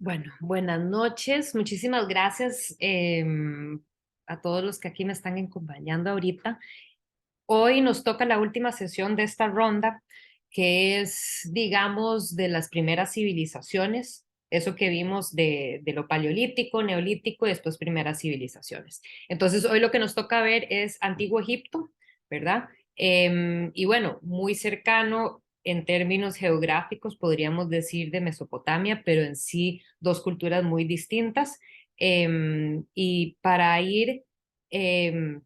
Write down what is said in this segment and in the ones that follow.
Bueno, buenas noches. Muchísimas gracias a todos los que aquí me están acompañando ahorita. Hoy nos toca la última sesión de esta ronda, que es, digamos, de las primeras civilizaciones, eso que vimos de lo paleolítico, neolítico y después primeras civilizaciones. Entonces, hoy lo que nos toca ver es Antiguo Egipto, ¿verdad? Y bueno, muy cercano en términos geográficos, podríamos decir de Mesopotamia, pero en sí dos culturas muy distintas. Y para ir... em,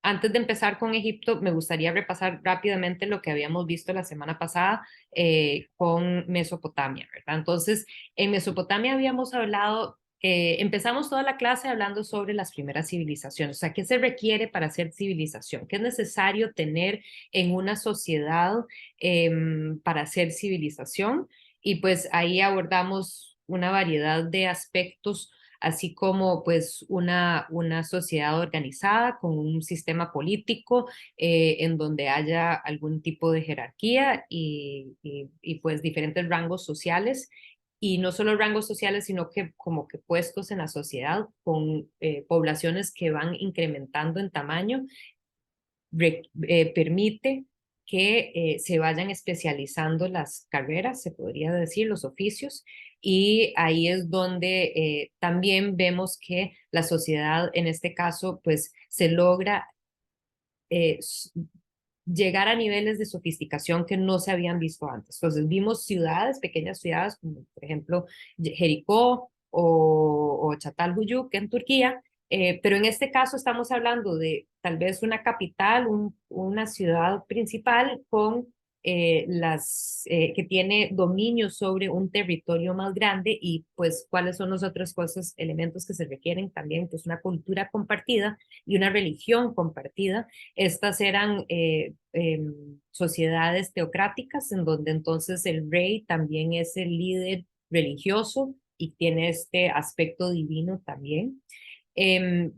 antes de empezar con Egipto, me gustaría repasar rápidamente lo que habíamos visto la semana pasada con Mesopotamia, ¿verdad? Entonces, en Mesopotamia habíamos hablado, empezamos toda la clase hablando sobre las primeras civilizaciones, o sea, ¿qué se requiere para hacer civilización? ¿Qué es necesario tener en una sociedad para hacer civilización? Y pues ahí abordamos una variedad de aspectos así como pues una sociedad organizada con un sistema político en donde haya algún tipo de jerarquía y pues diferentes rangos sociales. Y no solo rangos sociales, sino que como que puestos en la sociedad con poblaciones que van incrementando en tamaño permite que se vayan especializando las carreras, se podría decir, los oficios, y ahí es donde también vemos que la sociedad, en este caso, pues se logra eh, llegar a niveles de sofisticación que no se habían visto antes. Entonces vimos ciudades, pequeñas ciudades, como por ejemplo Jericó o Çatalhöyük en Turquía, pero en este caso estamos hablando de tal vez una capital, una ciudad principal con que tiene dominio sobre un territorio más grande y pues cuáles son los otros cosas, elementos que se requieren también, pues una cultura compartida y una religión compartida. Estas eran sociedades teocráticas en donde entonces el rey también es el líder religioso y tiene este aspecto divino también. En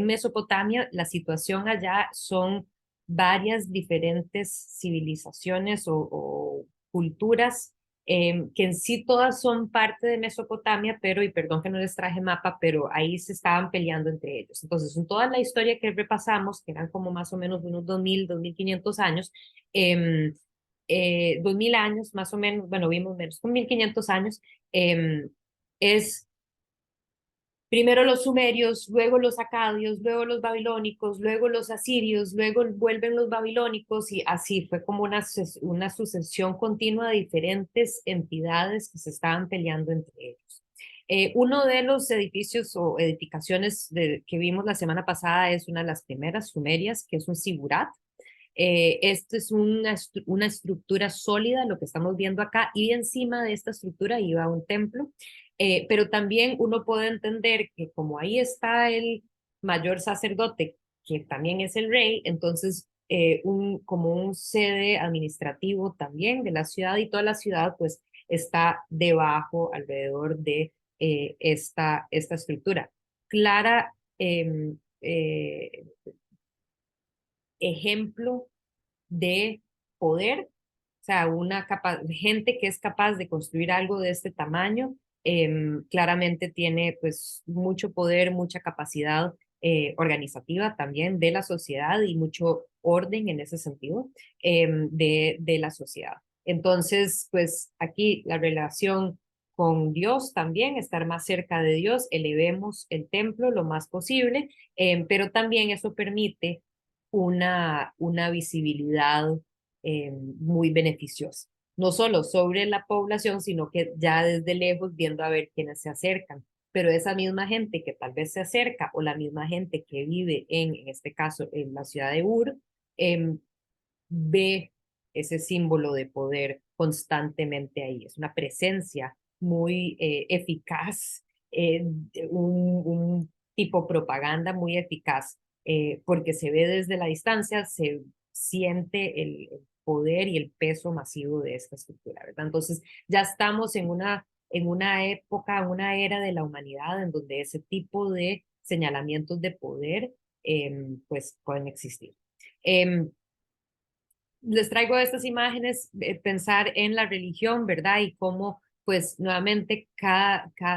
Mesopotamia, la situación allá son varias diferentes civilizaciones o culturas que en sí todas son parte de Mesopotamia, pero, y perdón que no les traje mapa, pero ahí se estaban peleando entre ellos. Entonces, en toda la historia que repasamos, que eran como más o menos unos 2500 años, 2000 años más o menos, bueno, vimos menos, con 1500 años, es primero los sumerios, luego los acadios, luego los babilónicos, luego los asirios, luego vuelven los babilónicos y así fue como una sucesión continua de diferentes entidades que se estaban peleando entre ellos. Uno de los edificios o edificaciones que vimos la semana pasada es una de las primeras sumerias, que es un sigurat. Esto es una estructura sólida, lo que estamos viendo acá, y encima de esta estructura iba un templo, pero también uno puede entender que como ahí está el mayor sacerdote, que también es el rey, entonces como un sede administrativo también de la ciudad y toda la ciudad pues está debajo, alrededor de esta estructura. Clara ejemplo de poder, o sea, gente que es capaz de construir algo de este tamaño, claramente tiene pues mucho poder, mucha capacidad organizativa también de la sociedad y mucho orden en ese sentido de la sociedad. Entonces, pues aquí la relación con Dios también, estar más cerca de Dios, elevemos el templo lo más posible, pero también eso permite una visibilidad muy beneficiosa. No solo sobre la población, sino que ya desde lejos viendo a ver quiénes se acercan. Pero esa misma gente que tal vez se acerca o la misma gente que vive en este caso, en la ciudad de Ur, ve ese símbolo de poder constantemente ahí. Es una presencia muy eficaz, un tipo propaganda muy eficaz, porque se ve desde la distancia, se siente el poder y el peso masivo de esta estructura, ¿verdad? Entonces ya estamos en una época, una era de la humanidad en donde ese tipo de señalamientos de poder pues pueden existir. Les traigo estas imágenes, pensar en la religión, ¿verdad? Y cómo pues nuevamente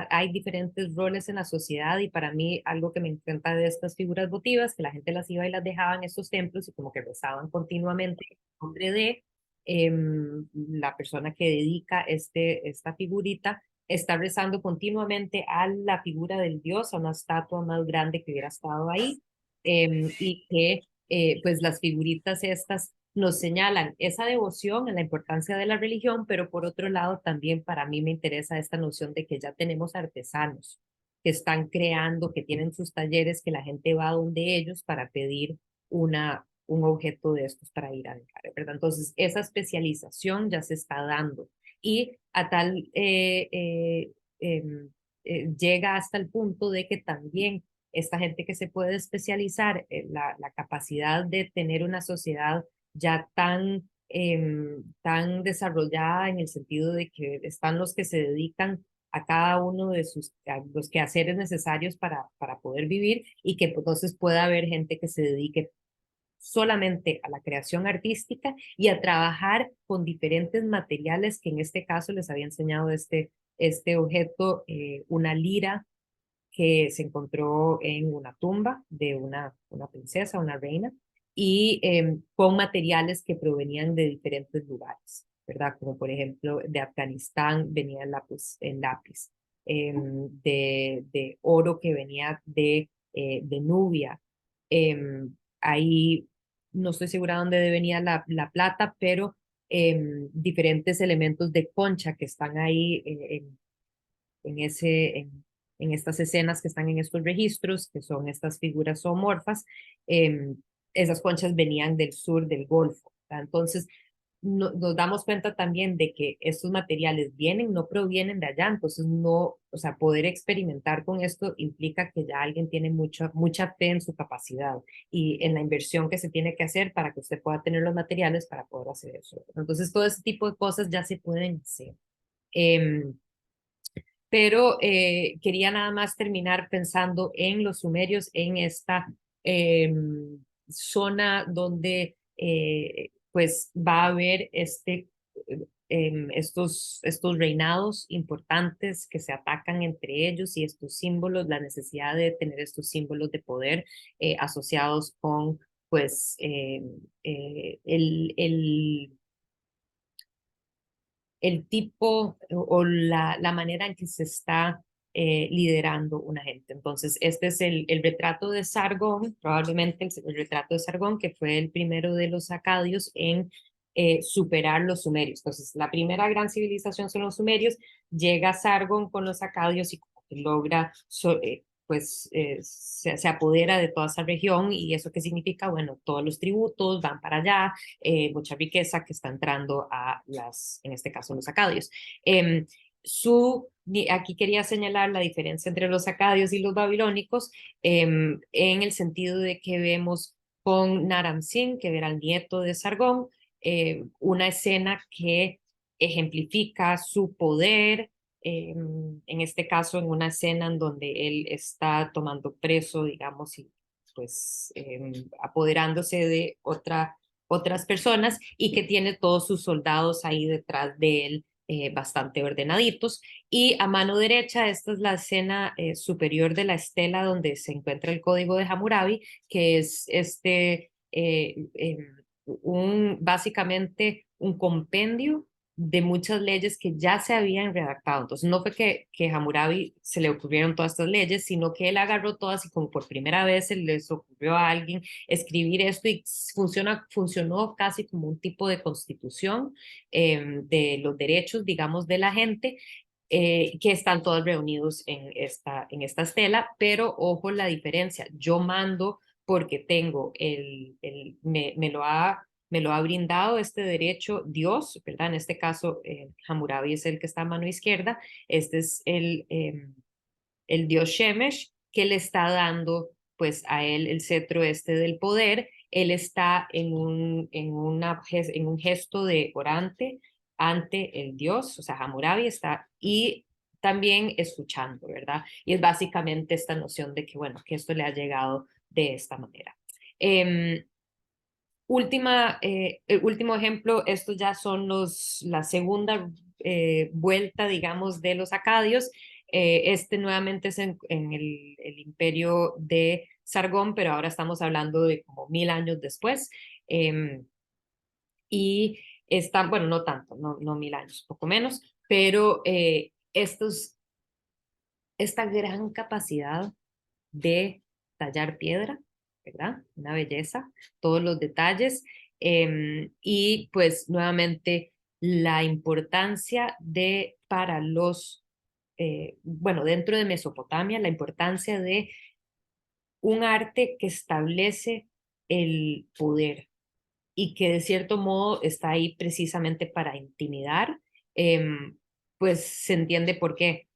hay diferentes roles en la sociedad y para mí algo que me encanta de estas figuras votivas, que la gente las iba y las dejaba en estos templos y como que rezaban continuamente en nombre de la persona que dedica esta figurita, está rezando continuamente a la figura del dios, a una estatua más grande que hubiera estado ahí, y que pues las figuritas estas nos señalan esa devoción a la importancia de la religión, pero por otro lado también para mí me interesa esta noción de que ya tenemos artesanos que están creando, que tienen sus talleres, que la gente va donde ellos para pedir un objeto de estos para ir a dejar, ¿verdad? Entonces, esa especialización ya se está dando y a tal llega hasta el punto de que también esta gente que se puede especializar, la capacidad de tener una sociedad ya tan desarrollada en el sentido de que están los que se dedican a cada uno de los quehaceres necesarios para poder vivir y que entonces pueda haber gente que se dedique solamente a la creación artística y a trabajar con diferentes materiales que en este caso les había enseñado este objeto, una lira que se encontró en una tumba de una princesa, una reina, y con materiales que provenían de diferentes lugares, ¿verdad? Como por ejemplo de Afganistán venía el lápiz de oro que venía de Nubia. Ahí no estoy segura dónde venía la plata, pero diferentes elementos de concha que están ahí en, ese, en estas escenas que están en estos registros, que son estas figuras zoomorfas, esas conchas venían del sur del Golfo. ¿Verdad? Entonces, nos damos cuenta también de que estos materiales no provienen de allá, entonces no, o sea, poder experimentar con esto implica que ya alguien tiene mucha fe en su capacidad y en la inversión que se tiene que hacer para que usted pueda tener los materiales para poder hacer eso. Entonces, todo ese tipo de cosas ya se pueden hacer. Pero quería nada más terminar pensando en los sumerios, en esta zona donde pues va a haber estos reinados importantes que se atacan entre ellos y estos símbolos, la necesidad de tener estos símbolos de poder asociados con pues el tipo o la manera en que se está liderando una gente. Entonces, este es el retrato de Sargón, probablemente el retrato de Sargón, que fue el primero de los acadios en superar los sumerios. Entonces, la primera gran civilización son los sumerios, llega Sargón con los acadios y logra pues se apodera de toda esa región y eso qué significa, bueno, todos los tributos van para allá, mucha riqueza que está entrando en este caso, los acadios. Aquí quería señalar la diferencia entre los acadios y los babilónicos en el sentido de que vemos con Naram-Sin, que era el nieto de Sargón, una escena que ejemplifica su poder, en este caso en una escena en donde él está tomando preso, digamos, y pues apoderándose de otras personas y que tiene todos sus soldados ahí detrás de él bastante ordenaditos. Y a mano derecha, esta es la escena superior de la estela donde se encuentra el código de Hammurabi, que es básicamente un compendio de muchas leyes que ya se habían redactado. Entonces, no fue que Hammurabi se le ocurrieron todas estas leyes, sino que él agarró todas y como por primera vez se les ocurrió a alguien escribir esto y funcionó casi como un tipo de constitución de los derechos, digamos, de la gente. Que están todos reunidos en esta estela, pero ojo la diferencia, yo mando porque tengo me lo ha brindado este derecho Dios, ¿verdad? En este caso, Hammurabi es el que está a mano izquierda, este es el dios Shemesh, que le está dando pues a él el cetro este del poder, él está en un gesto de orante ante el dios, o sea, Hammurabi está, y también escuchando, ¿verdad? Y es básicamente esta noción de que, bueno, que esto le ha llegado de esta manera. El último ejemplo, estos ya son la segunda vuelta, digamos, de los acadios. Este nuevamente es en el imperio de Sargón, pero ahora estamos hablando de como 1000 años después. Y están, bueno, no tanto, no 1000 años, poco menos, pero esta gran capacidad de tallar piedra, ¿verdad? Una belleza, todos los detalles, y pues nuevamente la importancia de para los, bueno, dentro de Mesopotamia, la importancia de un arte que establece el poder y que de cierto modo está ahí precisamente para intimidar, pues se entiende por qué,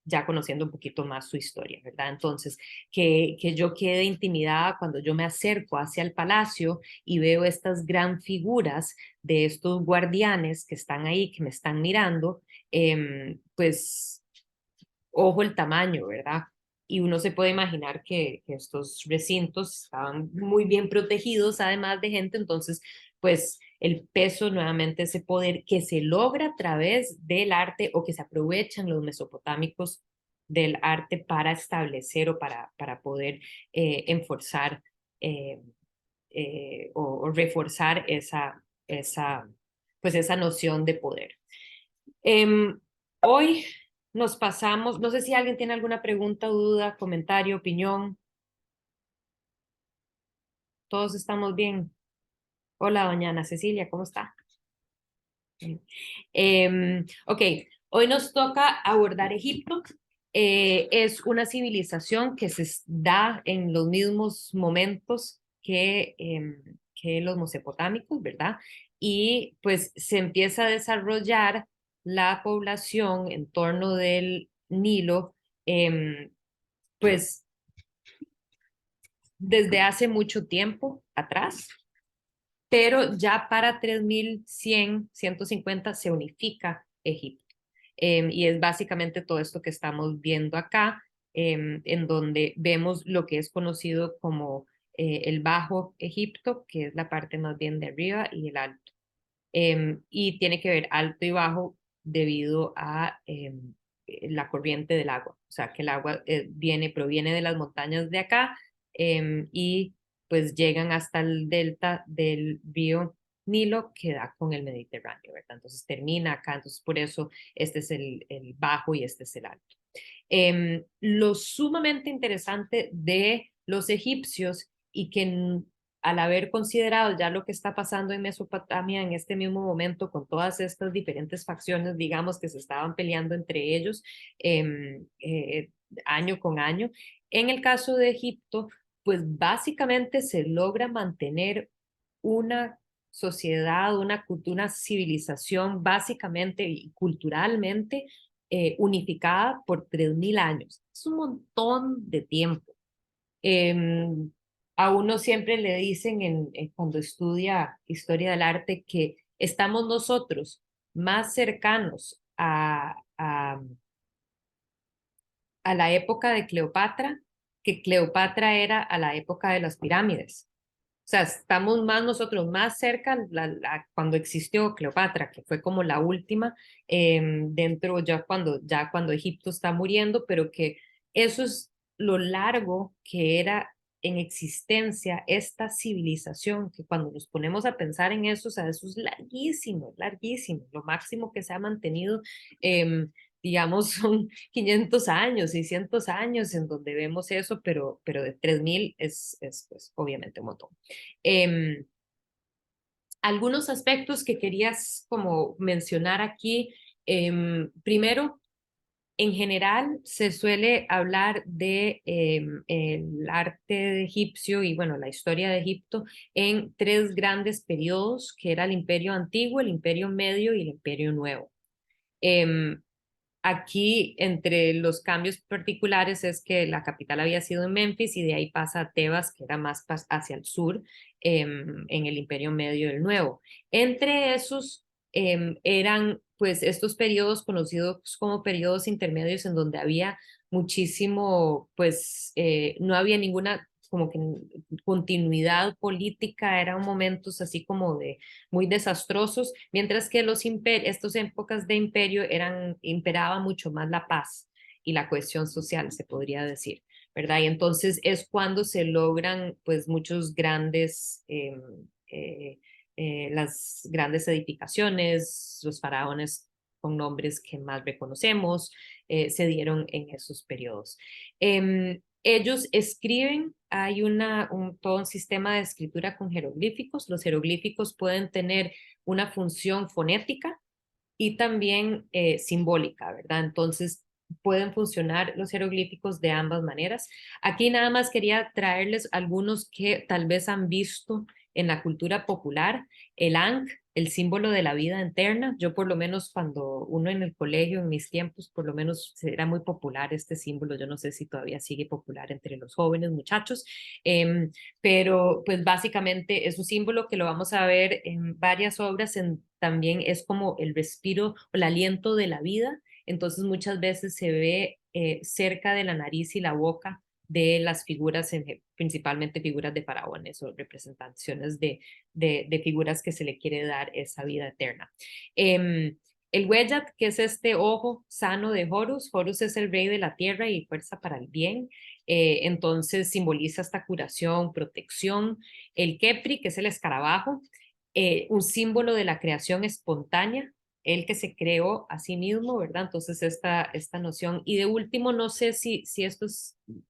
ya conociendo un poquito más su historia, ¿verdad? Entonces, que yo quede intimidada cuando yo me acerco hacia el palacio y veo estas gran figuras de estos guardianes que están ahí, que me están mirando, pues ojo el tamaño, ¿verdad? Y uno se puede imaginar que estos recintos estaban muy bien protegidos, además de gente, entonces, pues el peso, nuevamente ese poder que se logra a través del arte o que se aprovechan los mesopotámicos del arte para establecer o para poder enforzar eh, o reforzar pues esa noción de poder. Hoy nos pasamos, no sé si alguien tiene alguna pregunta, duda, comentario, opinión. Todos estamos bien. Hola, doña Ana Cecilia, ¿cómo está? Ok, hoy nos toca abordar Egipto. Es una civilización que se da en los mismos momentos que los mesopotámicos, ¿verdad? Y pues se empieza a desarrollar la población en torno del Nilo, pues desde hace mucho tiempo atrás, pero ya para 3150 se unifica Egipto. Y es básicamente todo esto que estamos viendo acá, en donde vemos lo que es conocido como el Bajo Egipto, que es la parte más bien de arriba, y el Alto. Y tiene que ver alto y bajo debido a la corriente del agua. O sea, que el agua proviene de las montañas de acá, y pues llegan hasta el delta del río Nilo que da con el Mediterráneo, ¿verdad? Entonces termina acá, entonces por eso este es el bajo y este es el alto. Lo sumamente interesante de los egipcios y que al haber considerado ya lo que está pasando en Mesopotamia en este mismo momento con todas estas diferentes facciones, digamos, que se estaban peleando entre ellos año con año, en el caso de Egipto, pues básicamente se logra mantener una sociedad, una cultura, una civilización básicamente y culturalmente unificada por 3000 años. Es un montón de tiempo. Eh, a uno siempre le dicen cuando estudia historia del arte que estamos nosotros más cercanos a la época de Cleopatra que Cleopatra era a la época de las pirámides. O sea, estamos más nosotros más cerca cuando existió Cleopatra, que fue como la última dentro ya cuando Egipto está muriendo, pero que eso es lo largo que era en existencia esta civilización, que cuando nos ponemos a pensar en eso, o sea, eso es larguísimo, larguísimo. Lo máximo que se ha mantenido, digamos, son 500 años, 600 años en donde vemos eso, pero de 3000 es pues, obviamente un montón. Eh, algunos aspectos que querías como mencionar aquí. Primero, en general se suele hablar de el arte egipcio y bueno, la historia de Egipto en tres grandes periodos, que era el Imperio Antiguo, el Imperio Medio y el Imperio Nuevo. Em, Aquí, entre los cambios particulares, es que la capital había sido en Memphis y de ahí pasa a Tebas, que era más hacia el sur, en el Imperio Medio del Nuevo. Entre esos eran pues estos periodos conocidos como periodos intermedios en donde había muchísimo, pues no había ninguna como que continuidad política, eran momentos así como de muy desastrosos, mientras que estas épocas de imperio imperaba mucho más la paz y la cohesión social, se podría decir, ¿verdad? Y entonces es cuando se logran pues muchos grandes, las grandes edificaciones, los faraones con nombres que más reconocemos, se dieron en esos periodos. Ellos escriben, hay todo un sistema de escritura con jeroglíficos. Los jeroglíficos pueden tener una función fonética y también simbólica, ¿verdad? Entonces, pueden funcionar los jeroglíficos de ambas maneras. Aquí nada más quería traerles algunos que tal vez han visto en la cultura popular, el Ankh, el símbolo de la vida eterna. Yo por lo menos cuando uno en el colegio, en mis tiempos, por lo menos era muy popular este símbolo. Yo no sé si todavía sigue popular entre los jóvenes muchachos, pero pues básicamente es un símbolo que lo vamos a ver en varias obras, también es como el respiro o el aliento de la vida, entonces muchas veces se ve cerca de la nariz y la boca de las figuras, principalmente figuras de faraones o representaciones de figuras que se le quiere dar esa vida eterna. El Weyat, que es este ojo sano de Horus. Horus es el rey de la tierra y fuerza para el bien. Entonces simboliza esta curación, protección. El Kepri, que es el escarabajo, un símbolo de la creación espontánea, el que se creó a sí mismo, ¿verdad? Entonces esta noción. Y de último, no sé si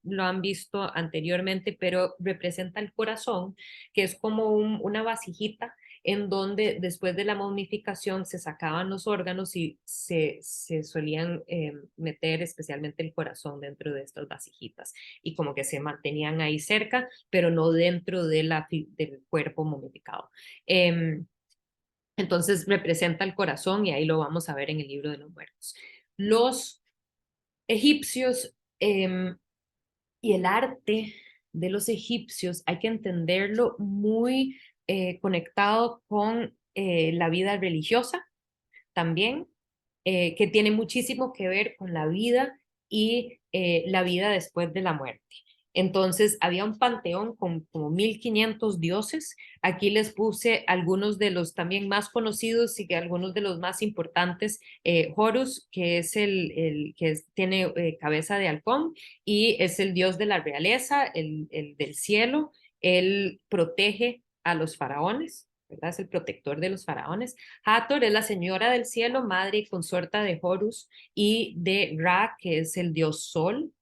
lo han visto anteriormente, pero representa el corazón, que es como una vasijita en donde después de la momificación se sacaban los órganos y se solían meter especialmente el corazón dentro de estas vasijitas y como que se mantenían ahí cerca, pero no dentro del cuerpo momificado. Entonces representa el corazón y ahí lo vamos a ver en el libro de los muertos. Los egipcios y el arte de los egipcios hay que entenderlo muy conectado con la vida religiosa también, que tiene muchísimo que ver con la vida y la vida después de la muerte. Entonces, había un panteón con como 1500 dioses. Aquí les puse algunos de los también más conocidos y que algunos de los más importantes. Horus, que es tiene cabeza de halcón y es el dios de la realeza, el del cielo. Él protege a los faraones, ¿verdad? Es el protector de los faraones. Hathor es la señora del cielo, madre y consorta de Horus y de Ra, que es el dios sol,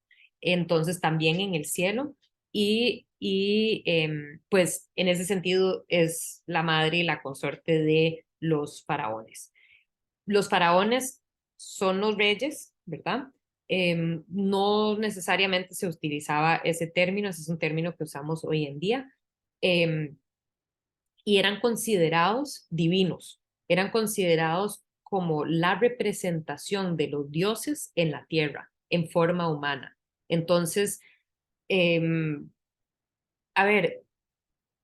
entonces también en el cielo. Pues en ese sentido es la madre y la consorte de los faraones. Los faraones son los reyes, ¿verdad? No necesariamente se utilizaba ese término, ese es un término que usamos hoy en día. Eh, y eran considerados divinos, eran considerados como la representación de los dioses en la tierra, en forma humana. Entonces, eh, a ver,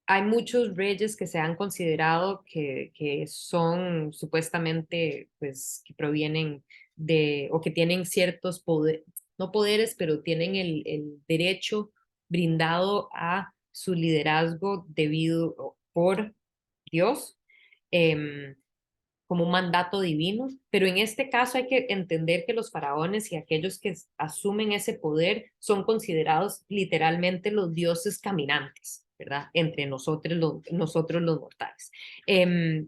hay muchos reyes que se han considerado que son supuestamente, pues, que provienen o que tienen ciertos poderes, no poderes, pero tienen el derecho brindado a su liderazgo debido por Dios, eh, como un mandato divino, pero en este caso hay que entender que los faraones y aquellos que asumen ese poder son considerados literalmente los dioses caminantes, ¿verdad? Entre nosotros los mortales. Eh,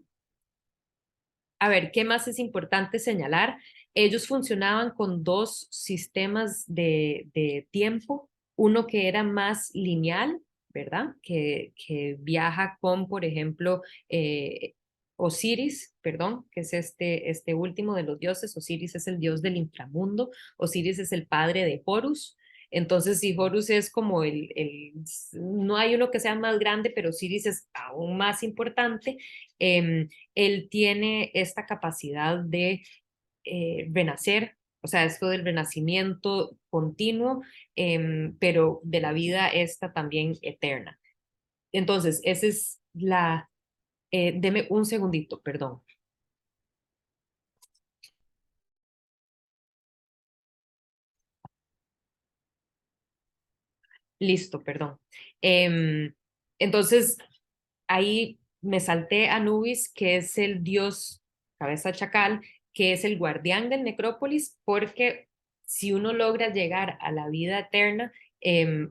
a ver, ¿qué más es importante señalar? Ellos funcionaban con dos sistemas de tiempo, uno que era más lineal, ¿verdad? Que viaja con, por ejemplo, Osiris, perdón, que es este último de los dioses. Osiris es el dios del inframundo, Osiris es el padre de Horus. Entonces, si Horus es como no hay uno que sea más grande, pero Osiris es aún más importante. Él tiene esta capacidad de renacer, o sea, esto del renacimiento continuo, pero de la vida esta también eterna. Entonces, esa es deme un segundito, perdón. Listo, perdón. Em, entonces, ahí me salté a Anubis, que es el dios cabeza chacal, que es el guardián del necrópolis, porque si uno logra llegar a la vida eterna,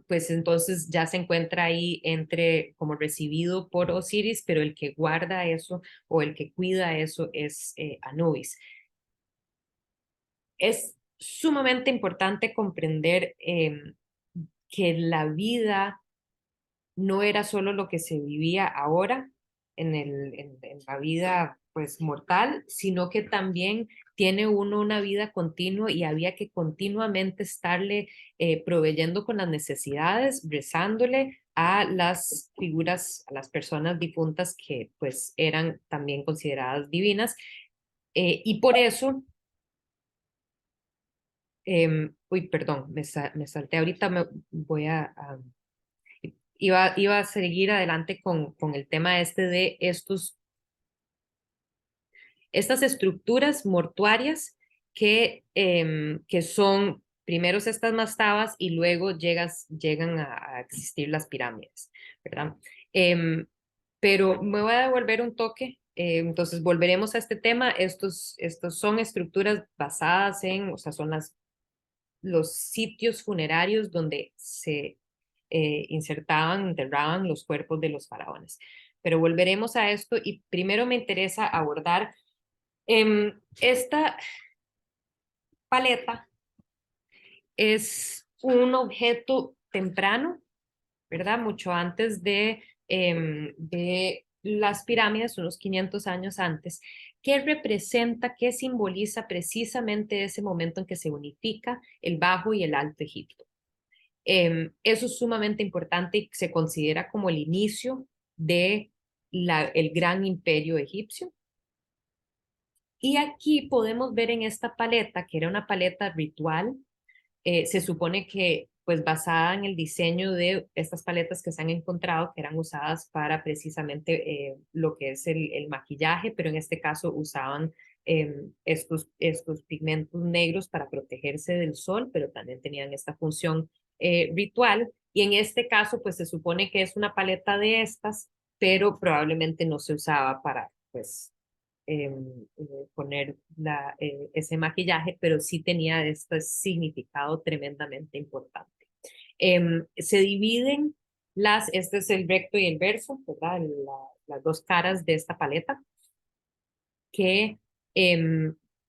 pues entonces ya se encuentra ahí entre como recibido por Osiris, pero el que guarda eso o el que cuida eso es Anubis. Es sumamente importante comprender que la vida no era solo lo que se vivía ahora en la vida pues mortal, sino que también tiene uno una vida continua y había que continuamente estarle proveyendo con las necesidades, rezándole a las figuras, a las personas difuntas que pues eran también consideradas divinas. Y por eso, uy, perdón, me salté ahorita, me voy a iba a seguir adelante con el tema este de estas estructuras mortuarias que son primero estas mastabas y luego llegan a existir las pirámides, ¿verdad? Em, pero me voy a devolver un toque, entonces volveremos a este tema. Estos son estructuras basadas en, o sea, son los sitios funerarios donde se insertaban, enterraban los cuerpos de los faraones. Pero volveremos a esto y primero me interesa abordar esta paleta es un objeto temprano, ¿verdad? Mucho antes de las pirámides, unos 500 años antes, que representa, que simboliza precisamente ese momento en que se unifica el Bajo y el Alto Egipto. Eso es sumamente importante y se considera como el inicio de el gran imperio egipcio. Y aquí podemos ver en esta paleta, que era una paleta ritual, se supone que pues basada en el diseño de estas paletas que se han encontrado, que eran usadas para precisamente lo que es el maquillaje, pero en este caso usaban estos pigmentos negros para protegerse del sol, pero también tenían esta función ritual. Y en este caso, pues se supone que es una paleta de estas, pero probablemente no se usaba para, pues, poner ese maquillaje, pero sí tenía este significado tremendamente importante. Se dividen este es el recto y el verso, ¿verdad? Las dos caras de esta paleta, que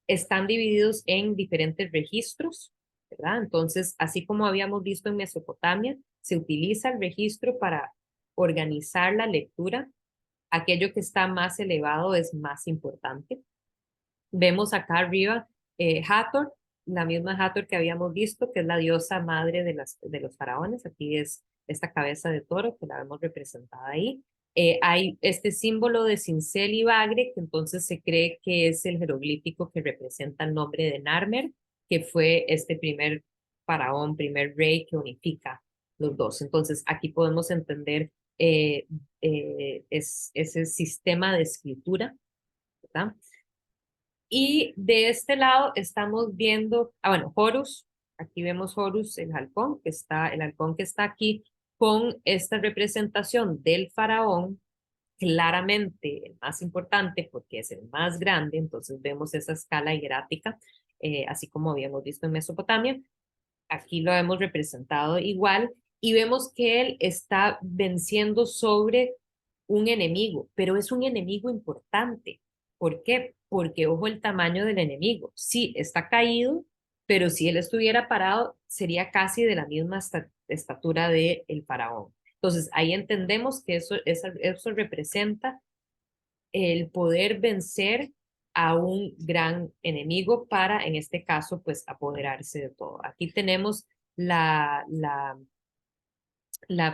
están divididos en diferentes registros, ¿verdad? Entonces, así como habíamos visto en Mesopotamia, se utiliza el registro para organizar la lectura. Aquello que está más elevado es más importante. Vemos acá arriba Hathor, la misma Hathor que habíamos visto, que es la diosa madre de los faraones. Aquí es esta cabeza de toro que la vemos representada ahí. Hay este símbolo de cincel y bagre, que entonces se cree que es el jeroglífico que representa el nombre de Narmer, que fue este primer faraón, primer rey que unifica los dos. Entonces aquí podemos entender ese sistema de escritura, ¿verdad? Y de este lado estamos viendo, bueno, Horus, aquí vemos Horus, el halcón que está aquí con esta representación del faraón, claramente el más importante porque es el más grande, entonces vemos esa escala hierática, así como habíamos visto en Mesopotamia. Aquí lo hemos representado igual y vemos que él está venciendo sobre un enemigo, pero es un enemigo importante. ¿Por qué? Porque ojo el tamaño del enemigo. Sí, está caído, pero si él estuviera parado, sería casi de la misma estatura del faraón. Entonces, ahí entendemos que eso representa el poder vencer a un gran enemigo para, en este caso, pues apoderarse de todo. Aquí tenemos la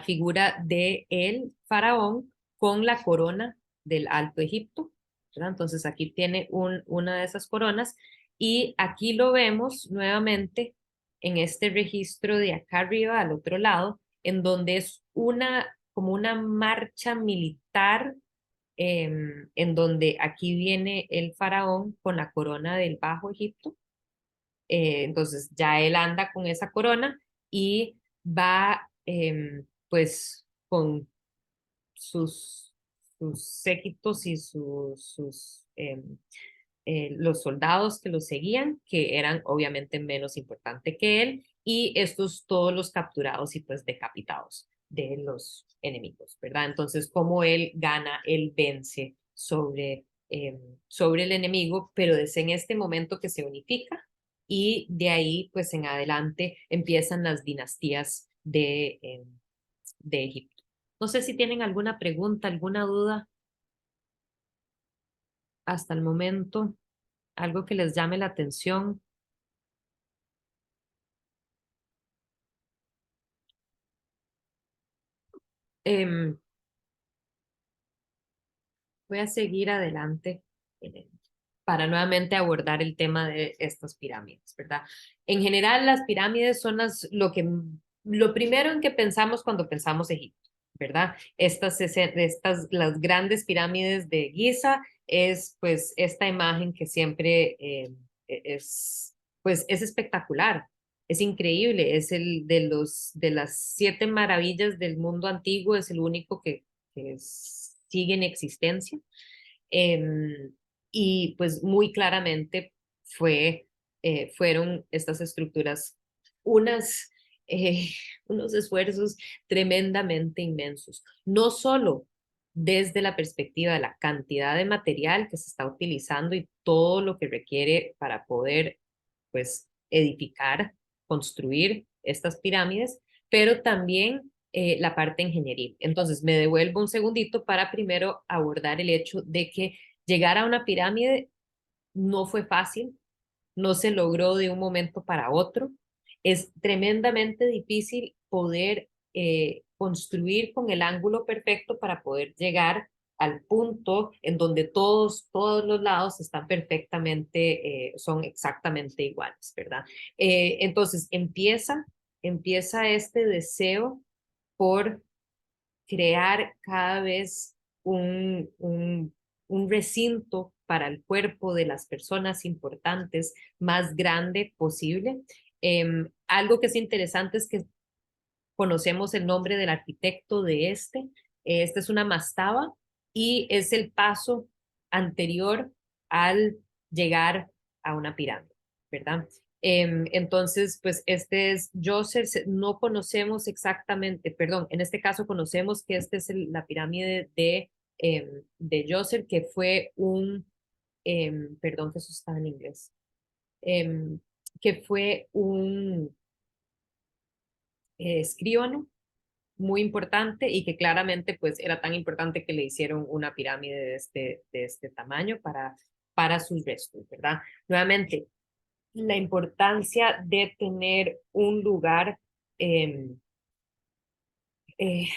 figura de el faraón con la corona del Alto Egipto, ¿verdad? Entonces aquí tiene una de esas coronas y aquí lo vemos nuevamente en este registro de acá arriba al otro lado, en donde es como una marcha militar, en donde aquí viene el faraón con la corona del Bajo Egipto. Entonces ya él anda con esa corona y va pues con sus séquitos y los soldados que lo seguían, que eran obviamente menos importantes que él, y estos todos los capturados y pues decapitados de los enemigos, ¿verdad? Entonces, como él gana, él vence sobre el enemigo, pero es en este momento que se unifica y de ahí pues en adelante empiezan las dinastías de Egipto. No sé si tienen alguna pregunta, alguna duda hasta el momento, algo que les llame la atención. Em, Voy a seguir adelante para nuevamente abordar el tema de estas pirámides, ¿verdad? En general, las pirámides son lo primero en que pensamos cuando pensamos Egipto, ¿verdad? Las grandes pirámides de Giza es pues esta imagen que siempre pues es espectacular. Es increíble, es el de las 7 maravillas del mundo antiguo, es el único que sigue en existencia. Em, y pues muy claramente fueron estas estructuras unas, eh, unos esfuerzos tremendamente inmensos, no solo desde la perspectiva de la cantidad de material que se está utilizando y todo lo que requiere para poder pues edificar, construir estas pirámides, pero también la parte ingenieril. Entonces, me devuelvo un segundito para primero abordar el hecho de que llegar a una pirámide no fue fácil, no se logró de un momento para otro. Es tremendamente difícil poder construir con el ángulo perfecto para poder llegar al punto en donde todos los lados están perfectamente, son exactamente iguales, ¿verdad? Entonces empieza este deseo por crear cada vez un recinto para el cuerpo de las personas importantes más grande posible. Algo que es interesante es que conocemos el nombre del arquitecto de este es una mastaba y es el paso anterior al llegar a una pirámide, ¿verdad? Entonces, pues este es Djoser, no conocemos exactamente, perdón, en este caso conocemos que esta es la pirámide de Djoser, que fue perdón que eso está en inglés, em, que fue un escribano muy importante y que claramente pues era tan importante que le hicieron una pirámide de este tamaño para sus restos, ¿verdad? Nuevamente, la importancia de tener un lugar eh, eh,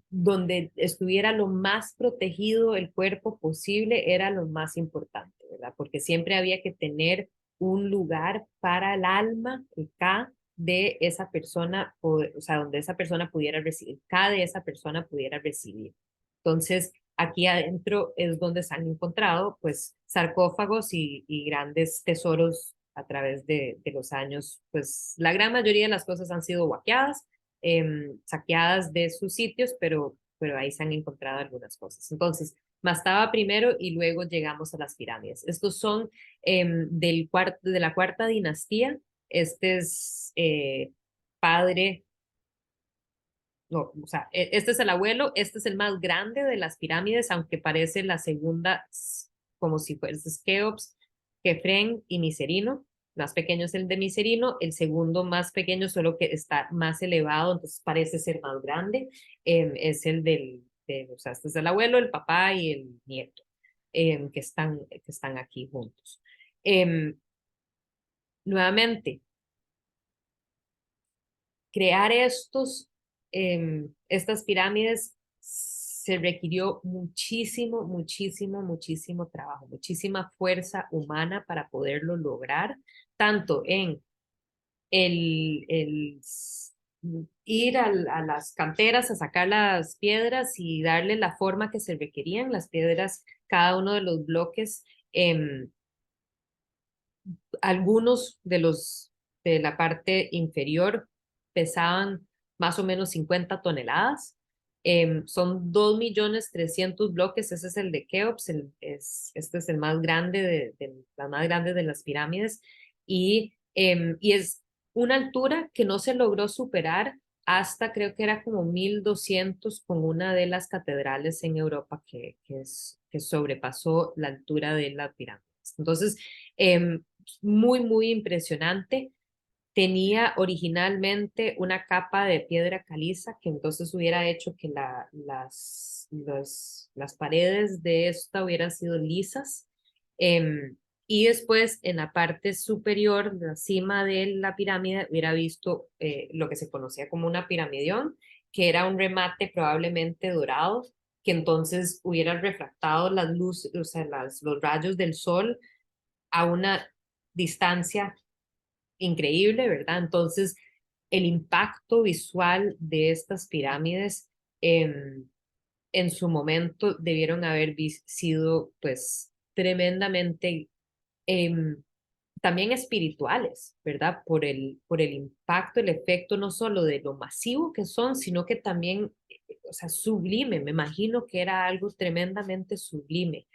donde estuviera lo más protegido el cuerpo posible era lo más importante, ¿verdad? Porque siempre había que tener un lugar para el alma, el K de esa persona, o sea, donde esa persona pudiera recibir, K de esa persona pudiera recibir. Entonces, aquí adentro es donde se han encontrado, pues, sarcófagos y grandes tesoros a través de los años. Pues, la gran mayoría de las cosas han sido huaqueadas, saqueadas de sus sitios, pero ahí se han encontrado algunas cosas. Entonces, Mastaba primero y luego llegamos a las pirámides. Estos son de la cuarta dinastía. Este es padre, no, o sea, este es el abuelo, este es el más grande de las pirámides, aunque parece la segunda, como si fuese Keops, Kefren y Miserino. Más pequeño es el de Miserino, el segundo más pequeño, solo que está más elevado, entonces parece ser más grande, es el o sea, este es el abuelo, el papá y el nieto, que están aquí juntos. Nuevamente, crear estas pirámides se requirió muchísimo, muchísimo, muchísimo trabajo, muchísima fuerza humana para poderlo lograr, tanto en el ir a las canteras a sacar las piedras y darle la forma que se requerían, las piedras, cada uno de los bloques, algunos de la parte inferior pesaban más o menos 50 toneladas. Son 2.300.000 bloques, ese es el de Keops, este es el más grande la más grande de las pirámides, y es una altura que no se logró superar hasta creo que era como 1.200 con una de las catedrales en Europa que sobrepasó la altura de la pirámide. Entonces, muy, muy impresionante. Tenía originalmente una capa de piedra caliza que entonces hubiera hecho que las paredes de esta hubieran sido lisas. Y después en la parte superior, la cima de la pirámide, hubiera visto lo que se conocía como una piramidión, que era un remate probablemente dorado, que entonces hubiera refractado las luces, o sea, los rayos del sol a una distancia increíble, ¿verdad? Entonces, el impacto visual de estas pirámides en su momento debieron haber sido pues tremendamente también espirituales, ¿verdad? Por el impacto, el efecto no solo de lo masivo que son, sino que también, o sea, sublime, me imagino que era algo tremendamente sublime.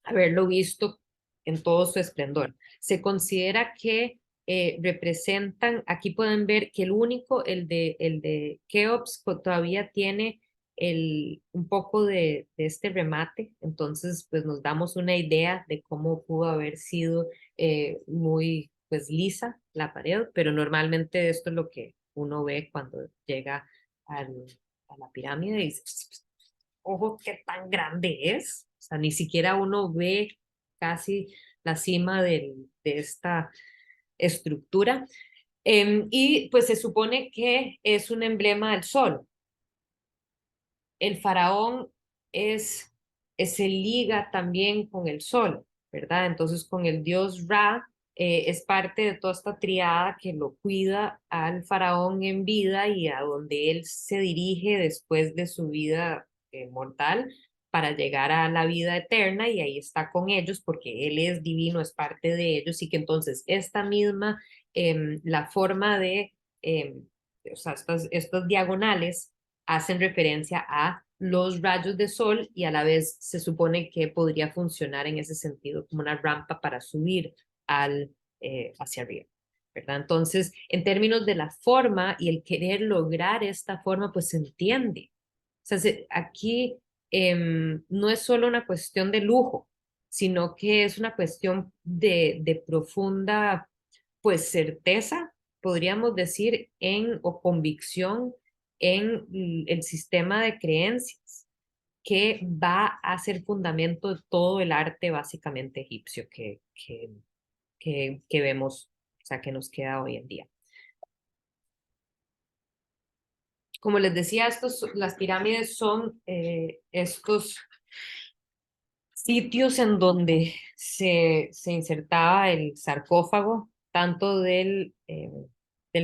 Haberlo visto en todo su esplendor. Se considera que representan, aquí pueden ver que el de Keops todavía tiene un poco de este remate, entonces pues nos damos una idea de cómo pudo haber sido muy pues lisa la pared, pero normalmente esto es lo que uno ve cuando llega a la pirámide y dice, ojo, qué tan grande es. O sea, ni siquiera uno ve casi la cima de esta estructura. Y pues se supone que es un emblema del sol. El faraón se liga también con el sol, ¿verdad? Entonces con el dios Ra es parte de toda esta triada que lo cuida al faraón en vida y a donde él se dirige después de su vida mortal para llegar a la vida eterna y ahí está con ellos porque él es divino, es parte de ellos y que entonces esta misma, la forma eh, o sea, estas diagonales hacen referencia a los rayos de sol y a la vez se supone que podría funcionar en ese sentido como una rampa para subir hacia arriba, ¿verdad? Entonces, en términos de la forma y el querer lograr esta forma, pues se entiende. O sea, aquí no es solo una cuestión de lujo, sino que es una cuestión de profunda, pues, certeza, podríamos decir, o convicción en el sistema de creencias que va a ser fundamento de todo el arte básicamente egipcio que vemos, o sea, que nos queda hoy en día. Como les decía, las pirámides son estos sitios en donde se insertaba el sarcófago, tanto del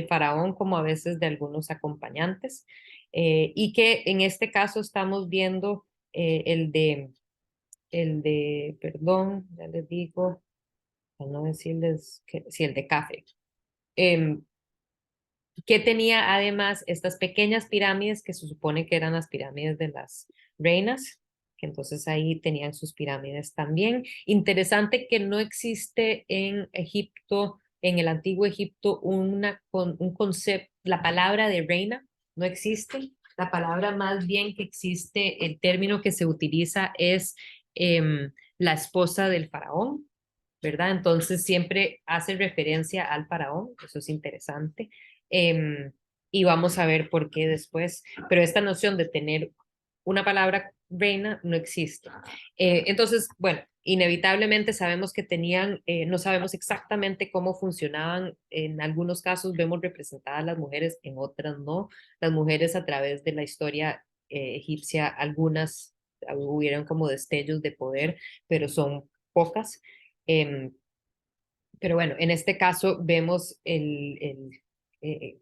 faraón como a veces de algunos acompañantes, y que en este caso estamos viendo perdón, ya les digo, para no decirles que, sí, el de Cafre, que tenía además estas pequeñas pirámides que se supone que eran las pirámides de las reinas, que entonces ahí tenían sus pirámides también. Interesante que no existe en Egipto, en el antiguo Egipto, un concepto, la palabra de reina no existe. La palabra más bien que existe, el término que se utiliza es la esposa del faraón, ¿verdad? Entonces siempre hace referencia al faraón, eso es interesante. Eh, y vamos a ver por qué después, pero esta noción de tener una palabra reina no existe. Entonces, bueno, inevitablemente sabemos que tenían, no sabemos exactamente cómo funcionaban, en algunos casos vemos representadas las mujeres, en otras no. Las mujeres a través de la historia egipcia, algunas hubieron como destellos de poder, pero son pocas. Eh, pero bueno, en este caso vemos eh,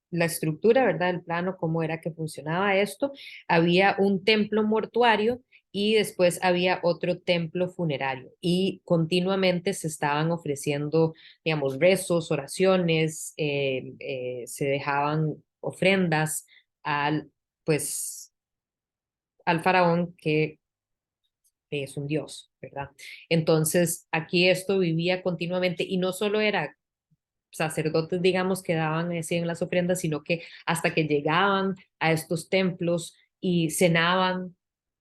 la estructura, ¿verdad? El plano, cómo era que funcionaba esto. Había un templo mortuario y después había otro templo funerario y continuamente se estaban ofreciendo, digamos, rezos, oraciones, se dejaban ofrendas al, pues, al faraón que es un dios, ¿verdad? Entonces, aquí esto vivía continuamente y no solo era sacerdotes, digamos, que daban así en las ofrendas, sino que hasta que llegaban a estos templos y cenaban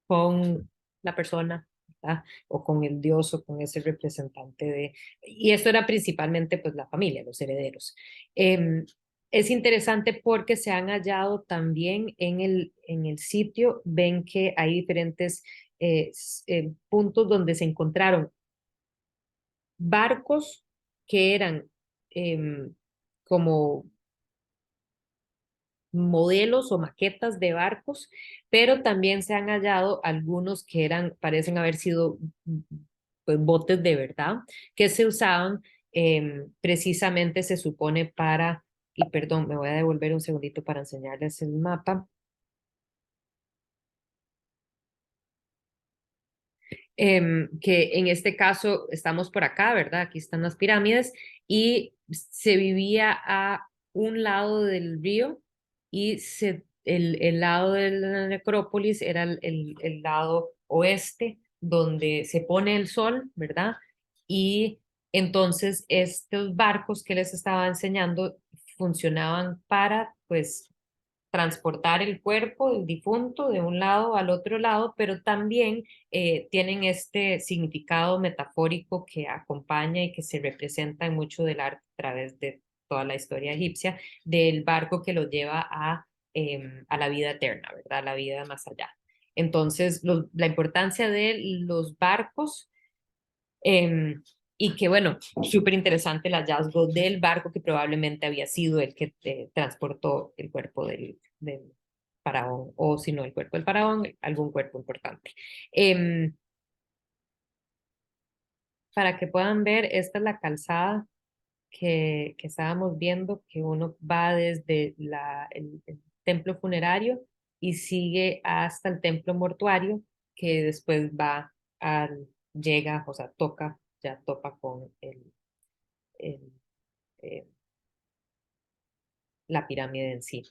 con la persona, ¿verdad? O con el dios o con ese representante de... Y esto era principalmente pues la familia, los herederos. Es interesante porque se han hallado también en el sitio, ven que hay diferentes puntos donde se encontraron barcos que eran como modelos o maquetas de barcos, pero también se han hallado algunos que eran, parecen haber sido pues, botes de verdad, que se usaban precisamente, se supone, para, y perdón, me voy a devolver un segundito para enseñarles el mapa. Que en este caso estamos por acá, ¿verdad? Aquí están las pirámides y se vivía a un lado del río y el lado de la necrópolis era el lado oeste donde se pone el sol, ¿verdad? Y entonces estos barcos que les estaba enseñando funcionaban para, pues, transportar el cuerpo del difunto de un lado al otro lado, pero también tienen este significado metafórico que acompaña y que se representa en mucho del arte a través de toda la historia egipcia, del barco que lo lleva a la vida eterna, ¿verdad? A la vida más allá. Entonces, la importancia de los barcos y que, bueno, súper interesante el hallazgo del barco que probablemente había sido el que transportó el cuerpo del faraón, o si no el cuerpo del faraón, algún cuerpo importante. Eh, para que puedan ver, esta es la calzada que estábamos viendo, que uno va desde el templo funerario y sigue hasta el templo mortuario, que después va al, llega, o sea, toca, ya topa con el, eh, la pirámide en sí.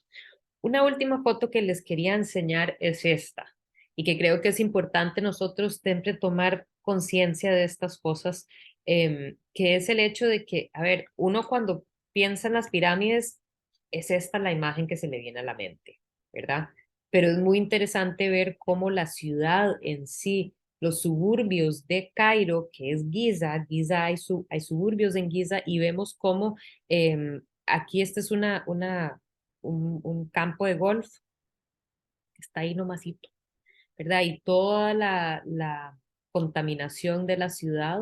Una última foto que les quería enseñar es esta, y que creo que es importante nosotros siempre tomar conciencia de estas cosas, que es el hecho de que, a ver, uno cuando piensa en las pirámides, es esta la imagen que se le viene a la mente, ¿verdad? Pero es muy interesante ver cómo la ciudad en sí, los suburbios de Cairo, que es Giza hay suburbios en Giza y vemos cómo aquí este es un campo de golf que está ahí nomasito, ¿verdad? Y toda la contaminación de la ciudad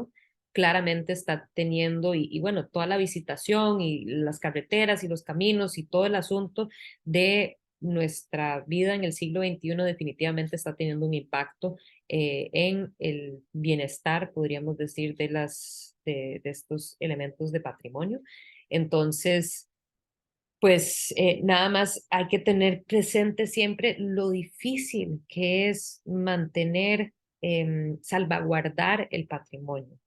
claramente está teniendo, y bueno, toda la visitación y las carreteras y los caminos y todo el asunto de nuestra vida en el siglo XXI definitivamente está teniendo un impacto en el bienestar, podríamos decir, de estos elementos de patrimonio. Entonces, pues nada más hay que tener presente siempre lo difícil que es mantener, salvaguardar el patrimonio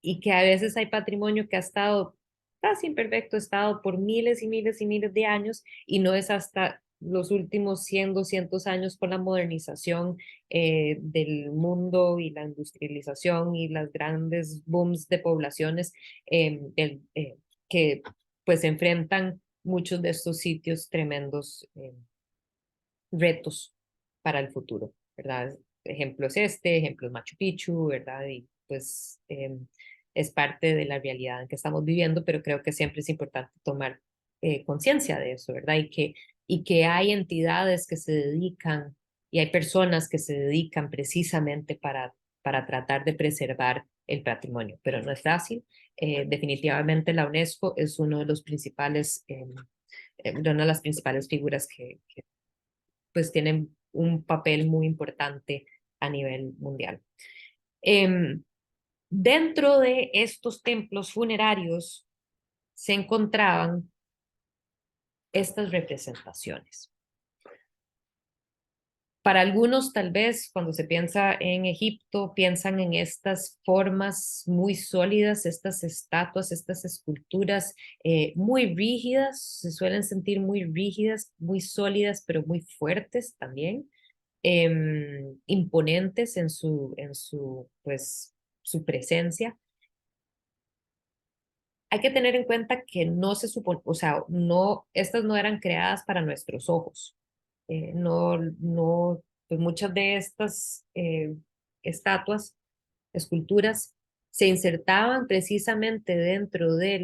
y que a veces hay patrimonio que ha estado casi en perfecto estado por miles y miles y miles de años y no es hasta los últimos 100, 200 años con la modernización del mundo y la industrialización y las grandes booms de poblaciones que pues enfrentan muchos de estos sitios tremendos retos para el futuro, ¿verdad? Ejemplo es este, ejemplo es Machu Picchu, ¿verdad? Y pues es parte de la realidad en que estamos viviendo, pero creo que siempre es importante tomar conciencia de eso, ¿verdad? Y que hay entidades que se dedican y hay personas que se dedican precisamente para tratar de preservar el patrimonio, pero no es fácil. Definitivamente la UNESCO es uno de los principales, una de las principales figuras que pues tienen un papel muy importante a nivel mundial. Eh, Dentro de estos templos funerarios se encontraban estas representaciones. Para algunos, tal vez, cuando se piensa en Egipto, piensan en estas formas muy sólidas, estas estatuas, estas esculturas muy rígidas, se suelen sentir muy rígidas, muy sólidas, pero muy fuertes también, imponentes pues, su presencia. Hay que tener en cuenta que no se supone, o sea, no, estas no eran creadas para nuestros ojos. No, pues muchas de estas estatuas, esculturas, se insertaban precisamente dentro de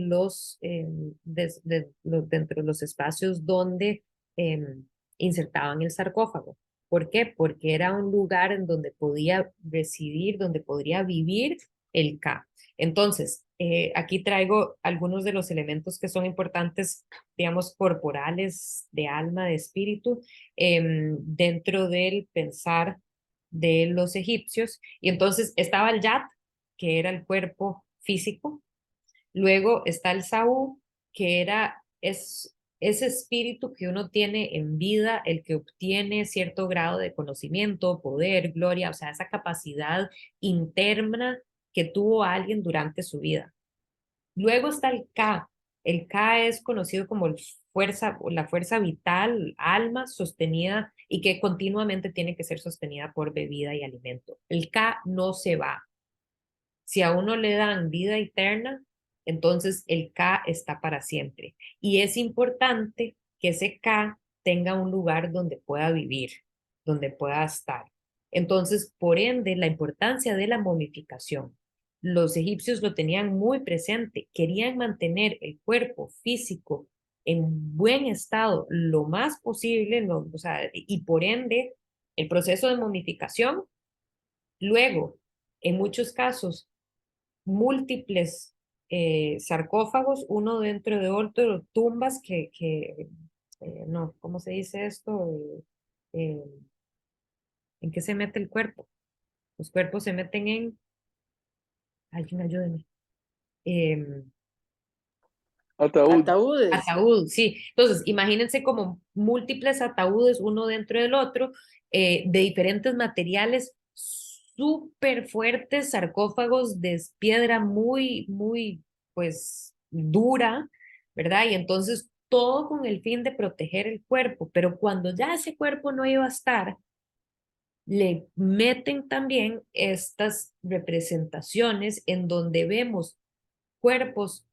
dentro de los espacios donde eh, insertaban el sarcófago. ¿Por qué? Porque era un lugar en donde podía residir, donde podría vivir el Ka. Entonces, aquí traigo algunos de los elementos que son importantes, digamos, corporales, de alma, de espíritu, dentro del pensar de los egipcios. Y entonces estaba el Yat, que era el cuerpo físico. Luego está el Saú, que es ese espíritu que uno tiene en vida, el que obtiene cierto grado de conocimiento, poder, gloria, o sea, esa capacidad interna que tuvo alguien durante su vida. Luego está el Ka. El Ka es conocido como la fuerza vital, alma sostenida y que continuamente tiene que ser sostenida por bebida y alimento. El Ka no se va. Si a uno le dan vida eterna, entonces el Ka está para siempre. Y es importante que ese Ka tenga un lugar donde pueda vivir, donde pueda estar. Entonces, por ende, la importancia de la momificación. Los egipcios lo tenían muy presente, querían mantener el cuerpo físico en buen estado lo más posible, o sea, y por ende, el proceso de momificación. Luego, en muchos casos, múltiples sarcófagos, uno dentro de otro, tumbas no, ¿cómo se dice esto? Eh, ¿En qué se mete el cuerpo? Los cuerpos se meten alguien ayúdeme. Eh, Ataúd. Ataúdes. Ataúd, sí. Entonces, imagínense como múltiples ataúdes, uno dentro del otro, de diferentes materiales súper fuertes, sarcófagos de piedra muy, pues, dura, ¿verdad? Y entonces todo con el fin de proteger el cuerpo, pero cuando ya ese cuerpo no iba a estar, le meten también estas representaciones en donde vemos cuerpos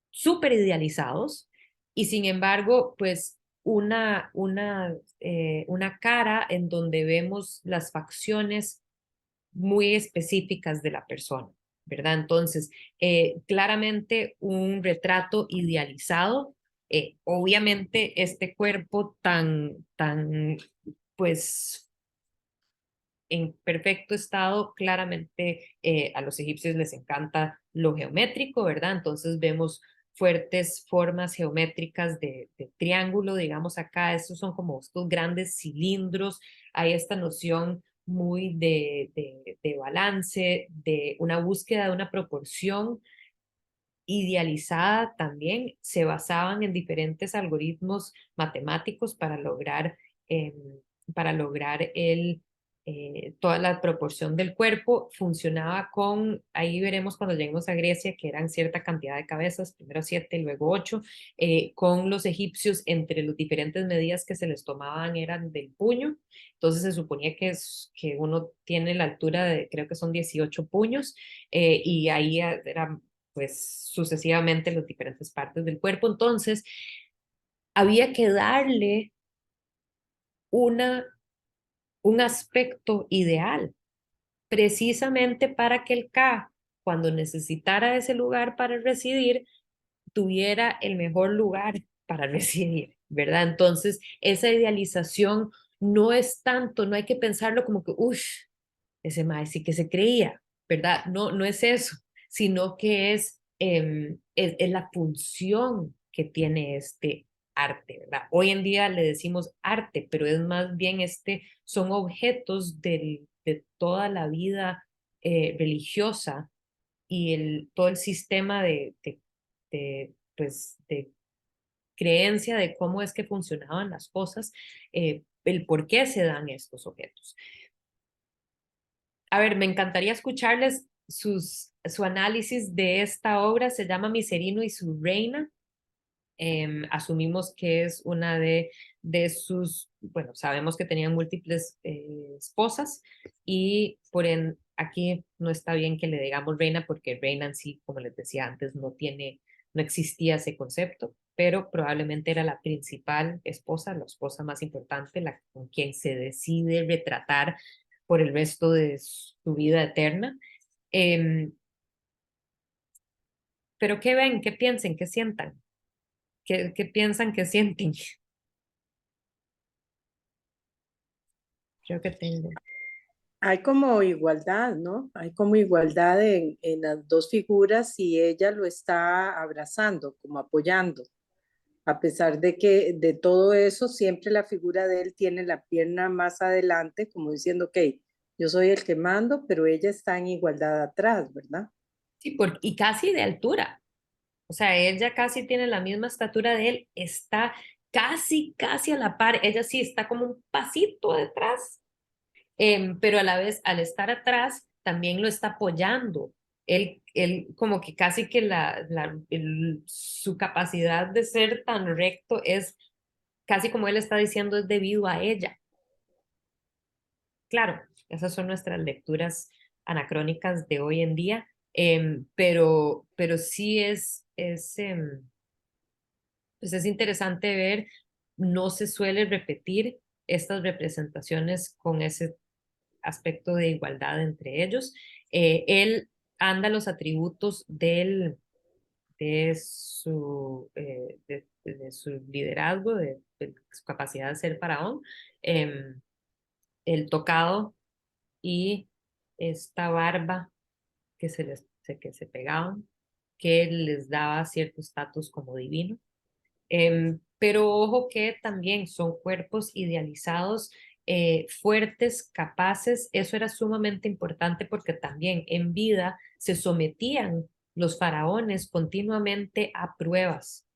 súper idealizados y sin embargo, pues una cara en donde vemos las facciones muy específicas de la persona, ¿verdad? Entonces, claramente un retrato idealizado, obviamente este cuerpo pues en perfecto estado, claramente a los egipcios les encanta lo geométrico, ¿verdad? Entonces vemos fuertes formas geométricas de triángulo, digamos acá, estos son como estos grandes cilindros, hay esta noción muy de balance, de una búsqueda de una proporción idealizada también, se basaban en diferentes algoritmos matemáticos eh, para lograr toda la proporción del cuerpo. Funcionaba con, ahí veremos cuando lleguemos a Grecia, que eran cierta cantidad de cabezas, primero 7 y luego 8. Con los egipcios, entre las diferentes medidas que se les tomaban eran del puño, entonces se suponía que uno tiene la altura de, creo que son 18 puños, y ahí era pues sucesivamente las diferentes partes del cuerpo. Entonces, había que darle una, un aspecto ideal, precisamente para que el K, cuando necesitara ese lugar para residir, tuviera el mejor lugar para residir, ¿verdad? Entonces, esa idealización no es tanto, no hay que pensarlo como que, uff, ese maestro sí que se creía, ¿verdad? No, no es eso, sino que es la función que tiene este arte, ¿verdad? Hoy en día le decimos arte, pero es más bien son objetos de toda la vida religiosa y todo el sistema pues, de creencia de cómo es que funcionaban las cosas, el por qué se dan estos objetos. A ver, me encantaría escucharles su análisis de esta obra. Se llama Miserino y su reina. Asumimos que es una de sus, bueno, sabemos que tenían múltiples esposas y aquí no está bien que le digamos reina porque reina en sí, como les decía antes, no existía ese concepto, pero probablemente era la principal esposa, la esposa más importante, la con quien se decide retratar por el resto de su vida eterna. Em, pero ¿qué ven? ¿Qué piensen? ¿Qué sientan? ¿Qué piensan? ¿Qué sienten? Creo que tengo. Hay como igualdad, ¿no? Hay como igualdad en las dos figuras y ella lo está abrazando, como apoyando. A pesar de que de todo eso, siempre la figura de él tiene la pierna más adelante, como diciendo, ok, yo soy el que mando, pero ella está en igualdad atrás, ¿verdad? Sí, y casi de altura. O sea, ella casi tiene la misma estatura de él, está casi a la par. Ella sí está como un pasito detrás, pero a la vez, al estar atrás, también lo está apoyando. Él como que casi que su capacidad de ser tan recto es casi como él está diciendo, es debido a ella. Claro, esas son nuestras lecturas anacrónicas de hoy en día, pero sí pues es interesante ver, no se suele repetir estas representaciones con ese aspecto de igualdad entre ellos. Él anda los atributos de su liderazgo, de su capacidad de ser faraón, em, el tocado y esta barba que se pegaban, que les daba cierto estatus como divino. Pero ojo que también son cuerpos idealizados, fuertes, capaces. Eso era sumamente importante porque también en vida se sometían los faraones continuamente a pruebas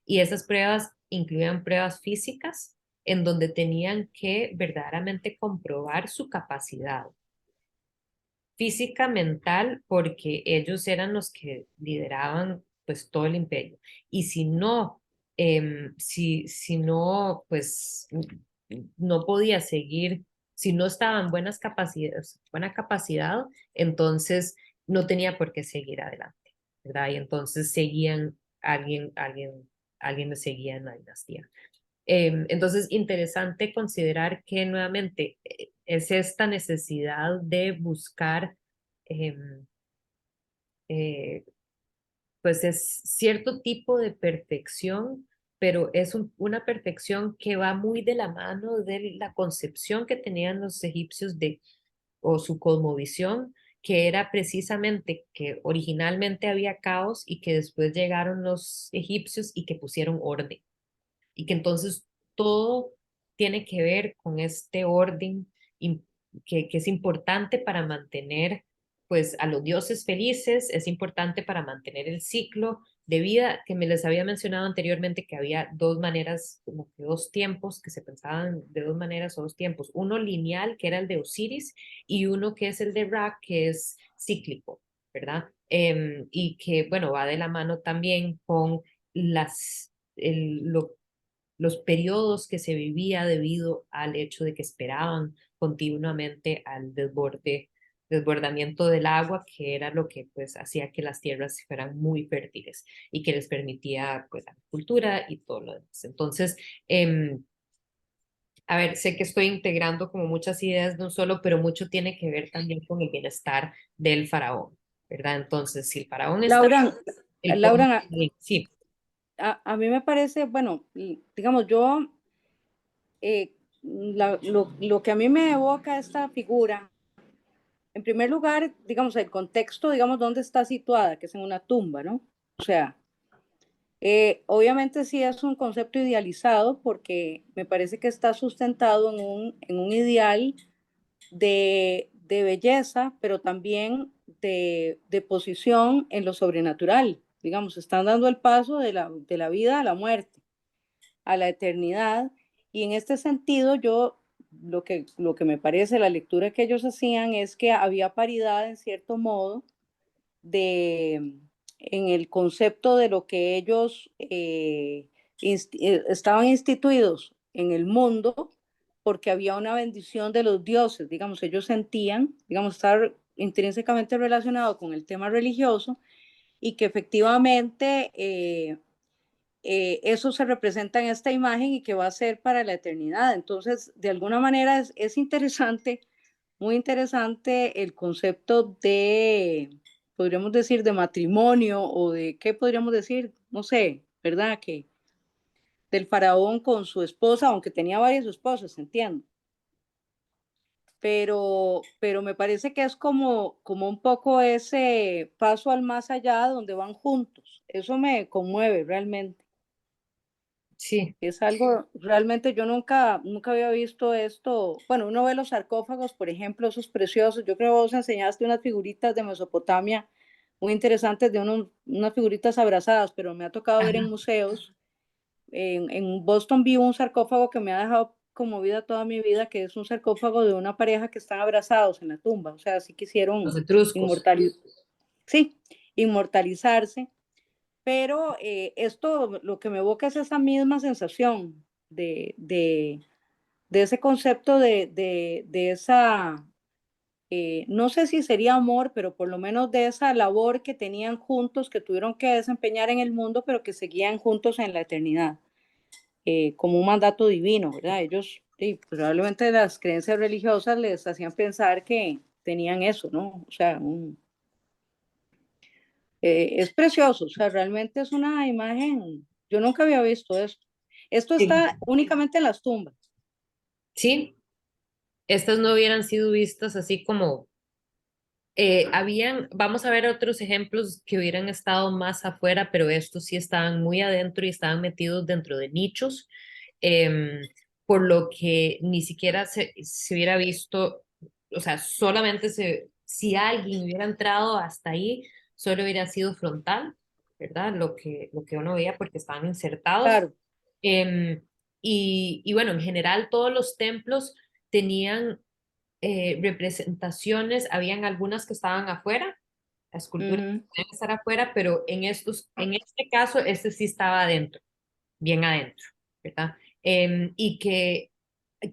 y esas pruebas incluían pruebas físicas en donde tenían que verdaderamente comprobar su capacidad física, mental, porque ellos eran los que lideraban pues todo el imperio. Y si no, si no, pues no podía seguir, si no estaba en buena capacidad, entonces no tenía por qué seguir adelante, ¿verdad? Y entonces alguien le seguía en la dinastía. Entonces, interesante considerar que nuevamente es esta necesidad de buscar, em, eh, pues es cierto tipo de perfección, pero es una perfección que va muy de la mano de la concepción que tenían los egipcios o su cosmovisión, que era precisamente que originalmente había caos y que después llegaron los egipcios y que pusieron orden y que entonces todo tiene que ver con este orden que es importante para mantener pues a los dioses felices, es importante para mantener el ciclo de vida que me les había mencionado anteriormente que había dos maneras, como que dos tiempos que se pensaban de dos maneras o dos tiempos, uno lineal que era el de Osiris y uno que es el de Ra que es cíclico, ¿verdad? Y que bueno, va de la mano también con los periodos que se vivía debido al hecho de que esperaban continuamente al desbordamiento del agua, que era lo que pues hacía que las tierras fueran muy fértiles y que les permitía pues la agricultura y todo lo demás. Entonces, a ver, sé que estoy integrando como muchas ideas de un solo, pero mucho tiene que ver también con el bienestar del faraón, ¿verdad? Entonces, si el faraón está, Laura, el pueblo, Laura, sí, a mí me parece, bueno, digamos, yo, lo que a mí me evoca esta figura, en primer lugar, digamos, el contexto, digamos, dónde está situada, que es en una tumba, ¿no? O sea, obviamente sí es un concepto idealizado porque me parece que está sustentado en un ideal de belleza, pero también de posición en lo sobrenatural. Digamos, están dando el paso de la vida a la muerte, a la eternidad. Y en este sentido, yo lo que me parece, la lectura que ellos hacían es que había paridad en cierto modo de, en el concepto de lo que ellos estaban instituidos en el mundo porque había una bendición de los dioses, digamos, ellos sentían, digamos, estar intrínsecamente relacionado con el tema religioso y que efectivamente eso se representa en esta imagen y que va a ser para la eternidad. Entonces, de alguna manera es interesante, muy interesante el concepto de, podríamos decir, de matrimonio o de, ¿qué podríamos decir? No sé, ¿verdad? Que del faraón con su esposa, aunque tenía varias esposas, entiendo. Pero me parece que es como un poco ese paso al más allá donde van juntos. Eso me conmueve realmente. Sí, Es algo, realmente yo nunca había visto esto. Bueno, uno ve los sarcófagos, por ejemplo, esos preciosos. Yo creo que vos enseñaste unas figuritas de Mesopotamia muy interesantes de unas figuritas abrazadas, pero me ha tocado ver en ajá, museos. En Boston vi un sarcófago que me ha dejado conmovida toda mi vida, que es un sarcófago de una pareja que están abrazados en la tumba. O sea, sí los quisieron etruscos. inmortalizar, sí, inmortalizarse. Pero esto lo que me evoca es esa misma sensación de ese concepto de esa, no sé si sería amor, pero por lo menos de esa labor que tenían juntos, que tuvieron que desempeñar en el mundo, pero que seguían juntos en la eternidad, como un mandato divino, ¿verdad? Ellos, sí, probablemente las creencias religiosas les hacían pensar que tenían eso, ¿no? O sea, es precioso, o sea, realmente es una imagen, yo nunca había visto esto. Esto Sí. está únicamente en las tumbas. Sí, estas no hubieran sido vistas así como habían, vamos a ver otros ejemplos que hubieran estado más afuera, pero estos sí estaban muy adentro y estaban metidos dentro de nichos, em, por lo que ni siquiera se hubiera visto, o sea, solamente si alguien hubiera entrado hasta ahí, solo hubiera sido frontal, ¿verdad? Lo que uno veía porque estaban insertados. Claro. Em, y bueno, en general todos los templos tenían representaciones, habían algunas que estaban afuera, las esculturas Ujú. podían estar afuera, pero en este caso, este sí estaba adentro, bien adentro, ¿verdad? Y que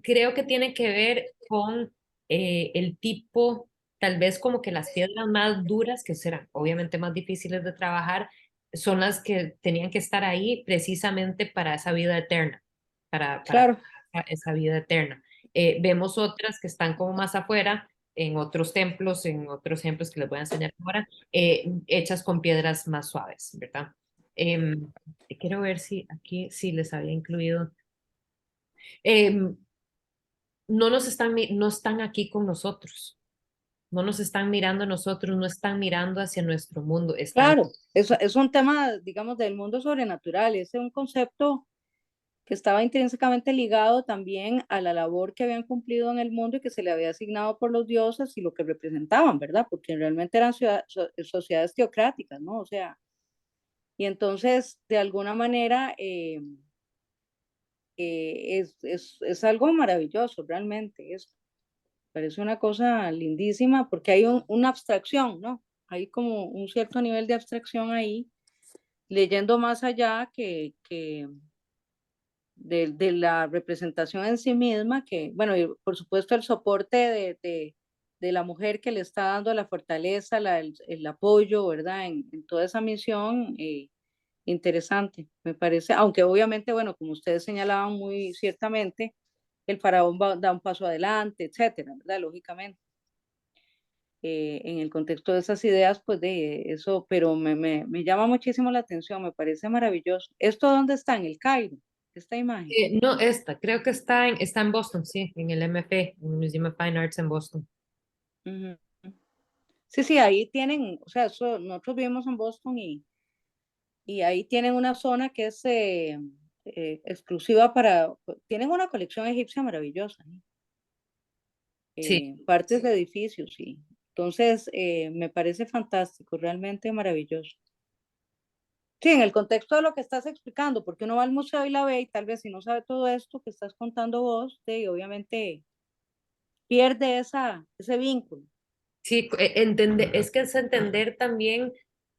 creo que tiene que ver con el tipo, tal vez como que las piedras más duras, que serán obviamente más difíciles de trabajar, son las que tenían que estar ahí precisamente para esa vida eterna, para Claro. esa vida eterna. Vemos otras que están como más afuera, en otros templos que les voy a enseñar ahora, hechas con piedras más suaves, ¿verdad? Em, quiero ver si aquí sí les había incluido. Em, no están aquí con nosotros, no nos están mirando a nosotros, no están mirando hacia nuestro mundo, están, Claro, es un tema, digamos, del mundo sobrenatural, es un concepto que estaba intrínsecamente ligado también a la labor que habían cumplido en el mundo y que se le había asignado por los dioses y lo que representaban, ¿verdad? Porque realmente eran sociedades teocráticas, ¿no? O sea, y entonces, de alguna manera, es algo maravilloso, realmente, es, parece una cosa lindísima porque hay una abstracción, ¿no? Hay como un cierto nivel de abstracción ahí leyendo más allá que de la representación en sí misma, que, bueno, y por supuesto el soporte de la mujer que le está dando la fortaleza, el apoyo, ¿verdad? En toda esa misión, interesante, me parece, aunque obviamente, bueno, como ustedes señalaban muy ciertamente, el faraón da un paso adelante, etcétera, ¿verdad? Lógicamente. En el contexto de esas ideas, pues de eso, pero me llama muchísimo la atención, me parece maravilloso. ¿Esto dónde está? En el Cairo, esta imagen. no, creo que está en Boston, sí, en el MF, en el Museum of Fine Arts en Boston. Ujú. Sí, sí, ahí tienen, o sea, nosotros vivimos en Boston y ahí tienen una zona que es exclusiva para, tienen una colección egipcia maravillosa, ¿eh? Sí, Partes de edificios, sí. Entonces, me parece fantástico, realmente maravilloso. Sí, en el contexto de lo que estás explicando, porque uno va al museo y la ve y tal vez si no sabe todo esto que estás contando vos, obviamente pierde ese vínculo. Sí, es que es entender también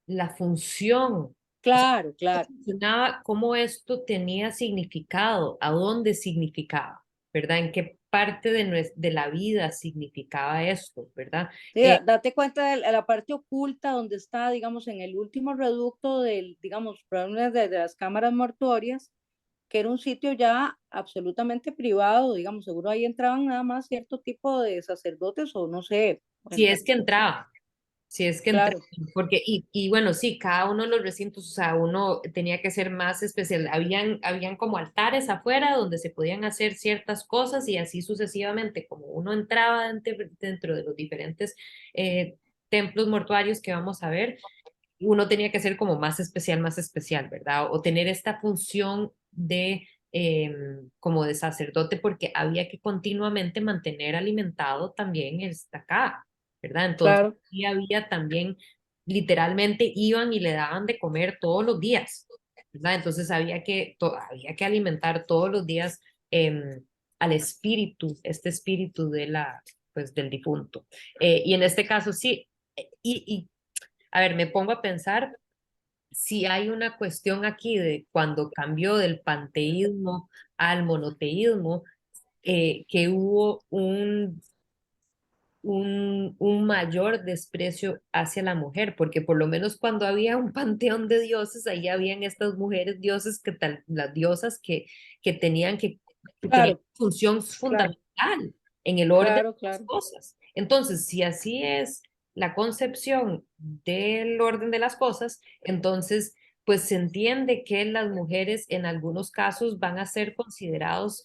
la función, o sea, Claro, cómo claro. funcionaba, cómo esto tenía significado, a dónde significaba, ¿verdad? En qué parte de la vida significaba esto, ¿verdad? Sí, date cuenta de la parte oculta donde está, digamos, en el último reducto del, digamos, probablemente de las cámaras mortuorias, que era un sitio ya absolutamente privado, digamos, seguro ahí entraban nada más cierto tipo de sacerdotes o no sé, Si bueno, es que entraba. Si es que entraba, claro, porque, y bueno, sí, cada uno de los recintos, o sea, uno tenía que ser más especial. Habían como altares afuera donde se podían hacer ciertas cosas y así sucesivamente, como uno entraba dentro de los diferentes eh, templos mortuarios que vamos a ver, uno tenía que ser como más especial, ¿verdad? O tener esta función de como de sacerdote porque había que continuamente mantener alimentado también esta acá, ¿verdad? Entonces, claro, y había también, literalmente iban y le daban de comer todos los días, ¿verdad? Entonces había que alimentar todos los días al espíritu, este espíritu pues, del difunto. Y en este caso sí, y a ver, me pongo a pensar si hay una cuestión aquí de cuando cambió del panteísmo al monoteísmo, que hubo un mayor desprecio hacia la mujer, porque por lo menos cuando había un panteón de dioses, ahí habían estas mujeres dioses, las diosas que que tenían claro, función claro, fundamental en el orden de claro, las claro. cosas. Entonces, si así es la concepción del orden de las cosas, entonces, pues se entiende que las mujeres en algunos casos van a ser considerados,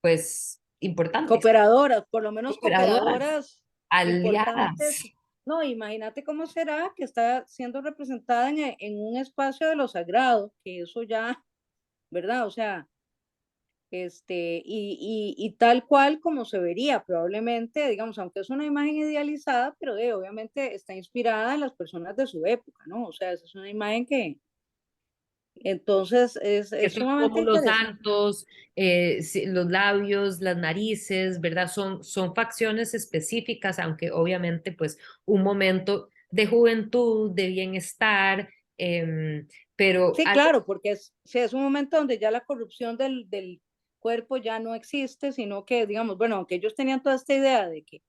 pues, importantes Cooperadoras, por lo menos operadoras, cooperadoras aliadas. importantes. No, imagínate cómo será que está siendo representada en un espacio de lo sagrado, que eso ya, ¿verdad? O sea, y tal cual como se vería probablemente, digamos, aunque es una imagen idealizada, pero obviamente está inspirada en las personas de su época, ¿no? O sea, esa es una imagen que entonces Que es son sumamente como los interesante. santos, sí, los labios, las narices, ¿verdad? Son facciones específicas, aunque obviamente pues un momento de juventud, de bienestar, pero Sí, algo claro, porque sí, es un momento donde ya la corrupción del cuerpo ya no existe, sino que, digamos, bueno, aunque ellos tenían toda esta idea de que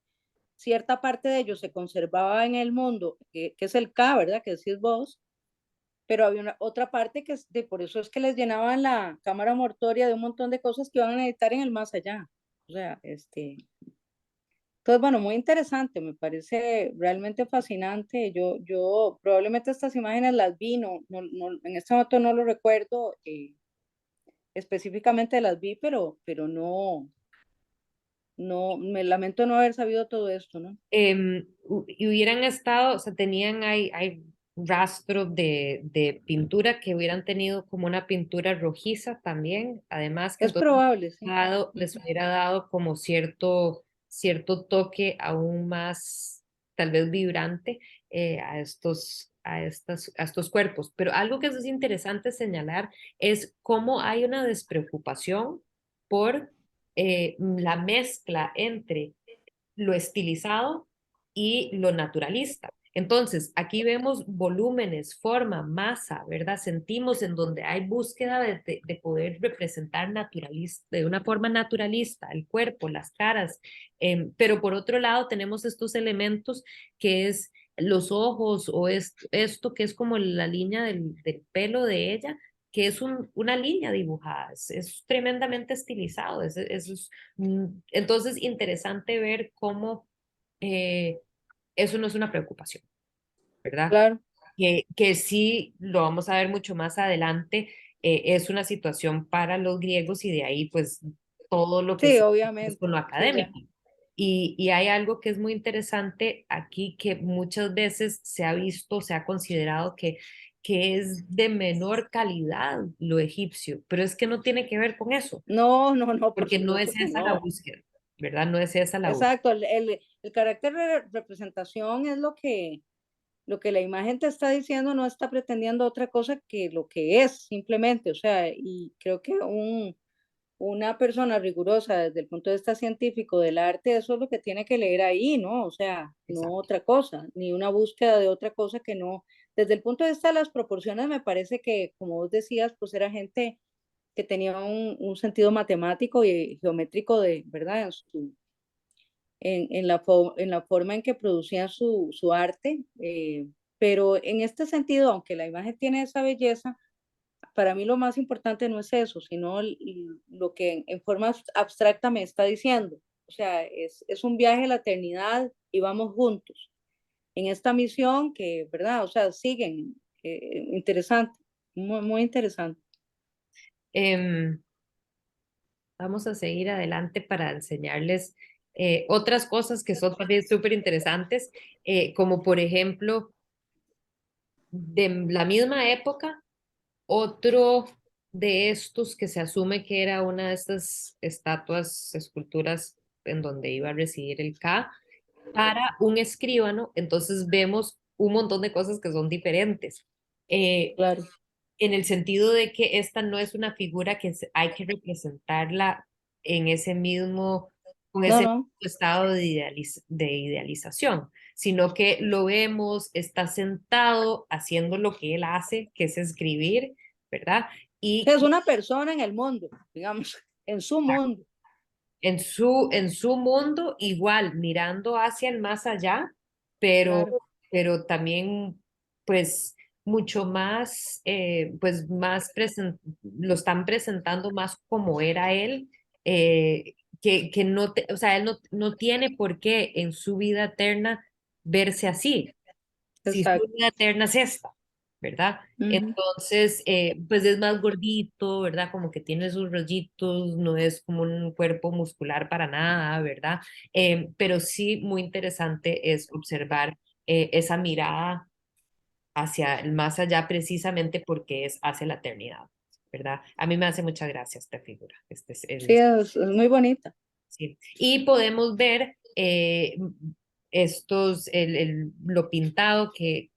cierta parte de ellos se conservaba en el mundo, que es el K, ¿verdad? Que decís vos, pero había otra parte que por eso es que les llenaban la cámara mortuoria de un montón de cosas que iban a necesitar en el más allá. O sea, entonces, bueno, muy interesante, me parece realmente fascinante. Yo probablemente estas imágenes las vi, en este momento no lo recuerdo específicamente las vi, pero no, me lamento no haber sabido todo esto, ¿no? y hubieran estado, o sea, hay rastros de pintura que hubieran tenido como una pintura rojiza también, además que Es entonces probable, sí. les Ujú. hubiera dado como cierto toque aún más, tal vez vibrante, a estos cuerpos. Pero algo que es interesante señalar es cómo hay una despreocupación por la mezcla entre lo estilizado y lo naturalista. Entonces, aquí vemos volúmenes, forma, masa, ¿verdad? Sentimos en donde hay búsqueda de poder representar naturalista, de una forma naturalista, el cuerpo, las caras, pero por otro lado tenemos estos elementos que es los ojos o esto que es como la línea del pelo de ella, que es una línea dibujada, es tremendamente estilizado, entonces interesante ver cómo eso no es una preocupación, ¿verdad? Claro. Que sí lo vamos a ver mucho más adelante, es una situación para los griegos y de ahí pues todo lo que Sí, sí es con obviamente. lo Sí, ya. académico. Y hay algo que es muy interesante aquí que muchas veces se ha visto, se ha considerado que es de menor calidad lo egipcio, pero es que no tiene que ver con eso, No, no, no, por porque no es supuesto que esa la no. búsqueda, ¿verdad? No es esa la búsqueda. Exacto, el carácter de representación es lo que lo que la imagen te está diciendo no está pretendiendo otra cosa que lo que es simplemente, o sea, y creo que una persona rigurosa desde el punto de vista científico del arte, eso es lo que tiene que leer ahí, ¿no? O sea, no Exacto. otra cosa, ni una búsqueda de otra cosa que no. Desde el punto de vista de las proporciones, me parece que, como vos decías, pues era gente que tenía un sentido matemático y geométrico de, ¿verdad? En la forma en que producían su arte. Pero en este sentido, aunque la imagen tiene esa belleza, para mí lo más importante no es eso, sino lo que en forma abstracta me está diciendo. O sea, es un viaje a la eternidad y vamos juntos en esta misión que, ¿verdad? O sea, siguen. Interesante, muy, muy interesante. Em, Vamos a seguir adelante para enseñarles otras cosas que son también súper interesantes, como por ejemplo, de la misma época, otro de estos que se asume que era una de estas estatuas, esculturas en donde iba a residir el K, para un escribano, entonces vemos un montón de cosas que son diferentes. Eh, Claro. en el sentido de que esta no es una figura que hay que representarla en ese mismo, con No, ese mismo no, estado de idealización, sino que lo vemos, está sentado haciendo lo que él hace, que es escribir, ¿verdad? Y es una persona en el mundo, digamos, en su mundo. en su mundo igual, mirando hacia el más allá, pero, Claro, pero también pues mucho más, pues más lo están presentando más como era él, que no, o sea, él no tiene por qué en su vida eterna verse así, si su exacto. vida eterna es esta, ¿verdad? Ujú. Entonces, pues es más gordito, ¿verdad? Como que tiene sus rollitos, no es como un cuerpo muscular para nada, ¿verdad? Pero sí muy interesante es observar esa mirada hacia el más allá precisamente porque es hacia la eternidad, ¿verdad? A mí me hace mucha gracia esta figura. Sí, es muy bonita. Sí. Y podemos ver lo pintado que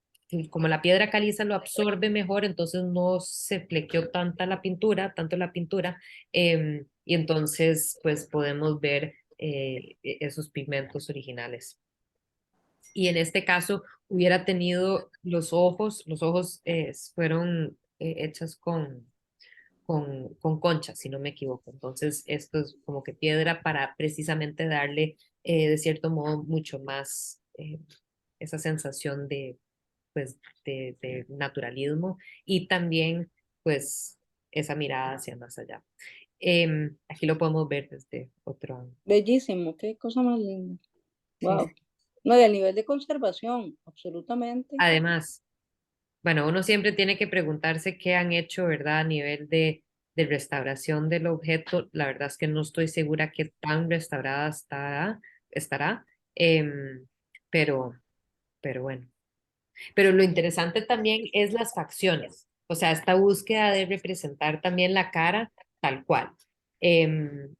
como la piedra caliza lo absorbe mejor, entonces no se flequeó tanto la pintura, y entonces pues podemos ver esos pigmentos originales. Y en este caso hubiera tenido los ojos fueron hechas con concha, si no me equivoco. Entonces, esto es como que piedra para precisamente darle, de cierto modo, mucho más esa sensación de, pues, de naturalismo y también, pues, esa mirada hacia más allá. Aquí lo podemos ver desde otro ángulo. Bellísimo, qué cosa más linda. Sí, sí. Wow. No, y el nivel de conservación, absolutamente. Además, bueno, uno siempre tiene que preguntarse qué han hecho, ¿verdad? A nivel de restauración del objeto. La verdad es que no estoy segura qué tan restaurada estará, em, pero, pero bueno. Pero lo interesante también es las facciones, o sea, esta búsqueda de representar también la cara tal cual. Em,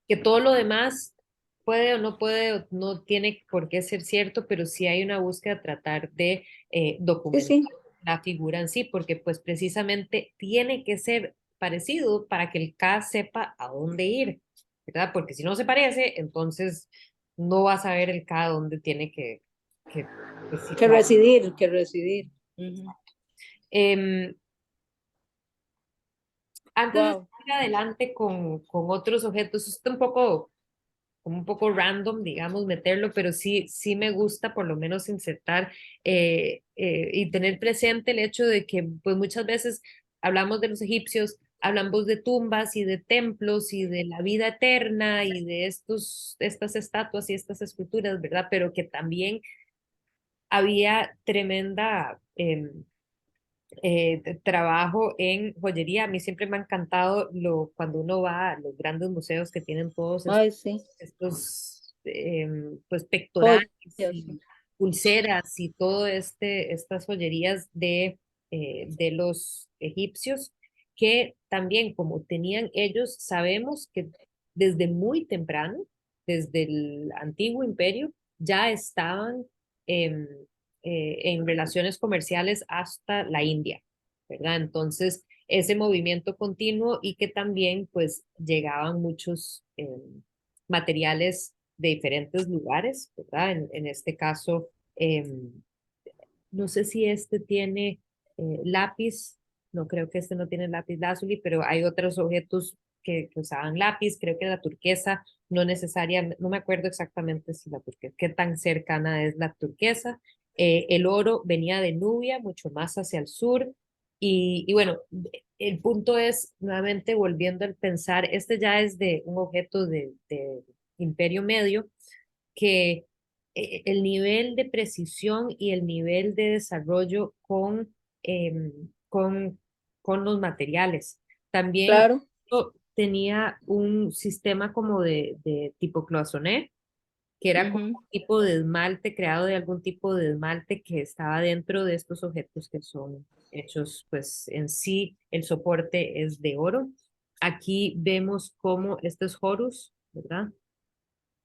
que todo lo demás puede o no puede, o no tiene por qué ser cierto, pero sí hay una búsqueda de tratar de Sí, documentar sí, la figura en sí, porque pues precisamente tiene que ser parecido para que el K sepa a dónde ir, ¿verdad? Porque si no se parece, entonces no va a saber el K dónde tiene que que situar. residir, que residir. Ujú. Em, Antes de Wow. seguir adelante con otros objetos, esto es un poco como un poco random, digamos, meterlo, pero sí me gusta por lo menos insertar y tener presente el hecho de que pues muchas veces hablamos de los egipcios, hablamos de tumbas y de templos y de la vida eterna y de estas estatuas y estas esculturas, ¿verdad? Pero que también había tremenda trabajo en joyería. A mí siempre me ha encantado cuando uno va a los grandes museos que tienen todos Ay, sí. estos pues pectorales Joyas. y pulseras y todo estas joyerías de los egipcios que también como tenían ellos, sabemos que desde muy temprano, desde el antiguo imperio, ya estaban en relaciones comerciales hasta la India, ¿verdad? Entonces, ese movimiento continuo y que también pues llegaban muchos materiales de diferentes lugares, ¿verdad? En este caso, no sé si este tiene lápiz, no creo que este no tiene lápiz lazuli, pero hay otros objetos que usaban lápiz, creo que la turquesa, no necesariamente, no me acuerdo exactamente si la turquesa, qué tan cercana es la turquesa. El oro venía de Nubia, mucho más hacia el sur, y bueno, el punto es, nuevamente volviendo al pensar, este ya es de un objeto de Imperio Medio, que el nivel de precisión y el nivel de desarrollo em, con, con los materiales. También Claro. tenía un sistema como de tipo cloisonné, que era como Ujú. un tipo de esmalte, creado de algún tipo de esmalte que estaba dentro de estos objetos que son hechos, pues en sí el soporte es de oro. Aquí vemos cómo este es Horus, ¿verdad?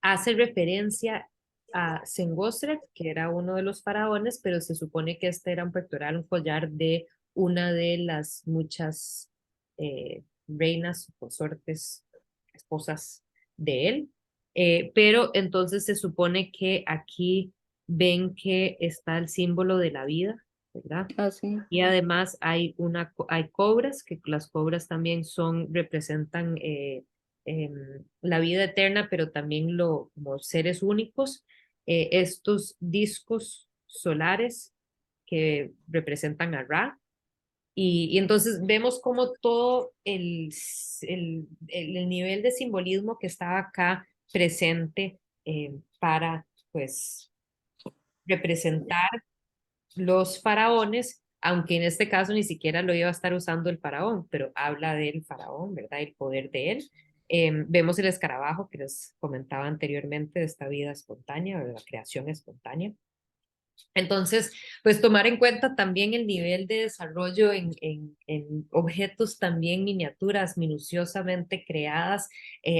Hace referencia a Sengosret, que era uno de los faraones, pero se supone que este era un pectoral, un collar de una de las muchas reinas o consortes, esposas de él. Pero entonces se supone que aquí ven que está el símbolo de la vida, ¿verdad? Así. Y además hay cobras, que las cobras también representan la vida eterna, pero también como seres únicos. Estos discos solares que representan a Ra. Y entonces vemos como todo el nivel de simbolismo que estaba acá presente para, pues, representar los faraones, aunque en este caso ni siquiera lo iba a estar usando el faraón, pero habla del faraón, ¿verdad? El poder de él. Vemos el escarabajo que les comentaba anteriormente de esta vida espontánea, de la creación espontánea. Entonces, pues tomar en cuenta también el nivel de desarrollo en objetos también miniaturas minuciosamente creadas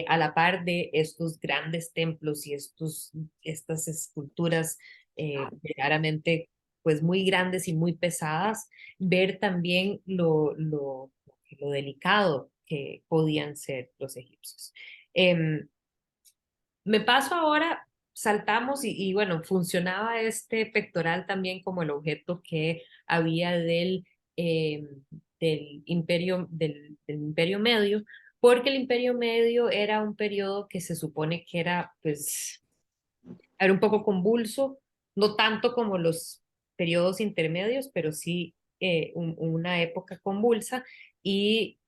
a la par de estos grandes templos y estas esculturas verdaderamente pues muy grandes y muy pesadas, ver también lo delicado que podían ser los egipcios. Me paso ahora, saltamos bueno, funcionaba este pectoral también como el objeto que había eh, del imperio Medio, porque el Imperio Medio era un periodo que se supone que era, pues, era un poco convulso, no tanto como los periodos intermedios, pero sí una época convulsa, y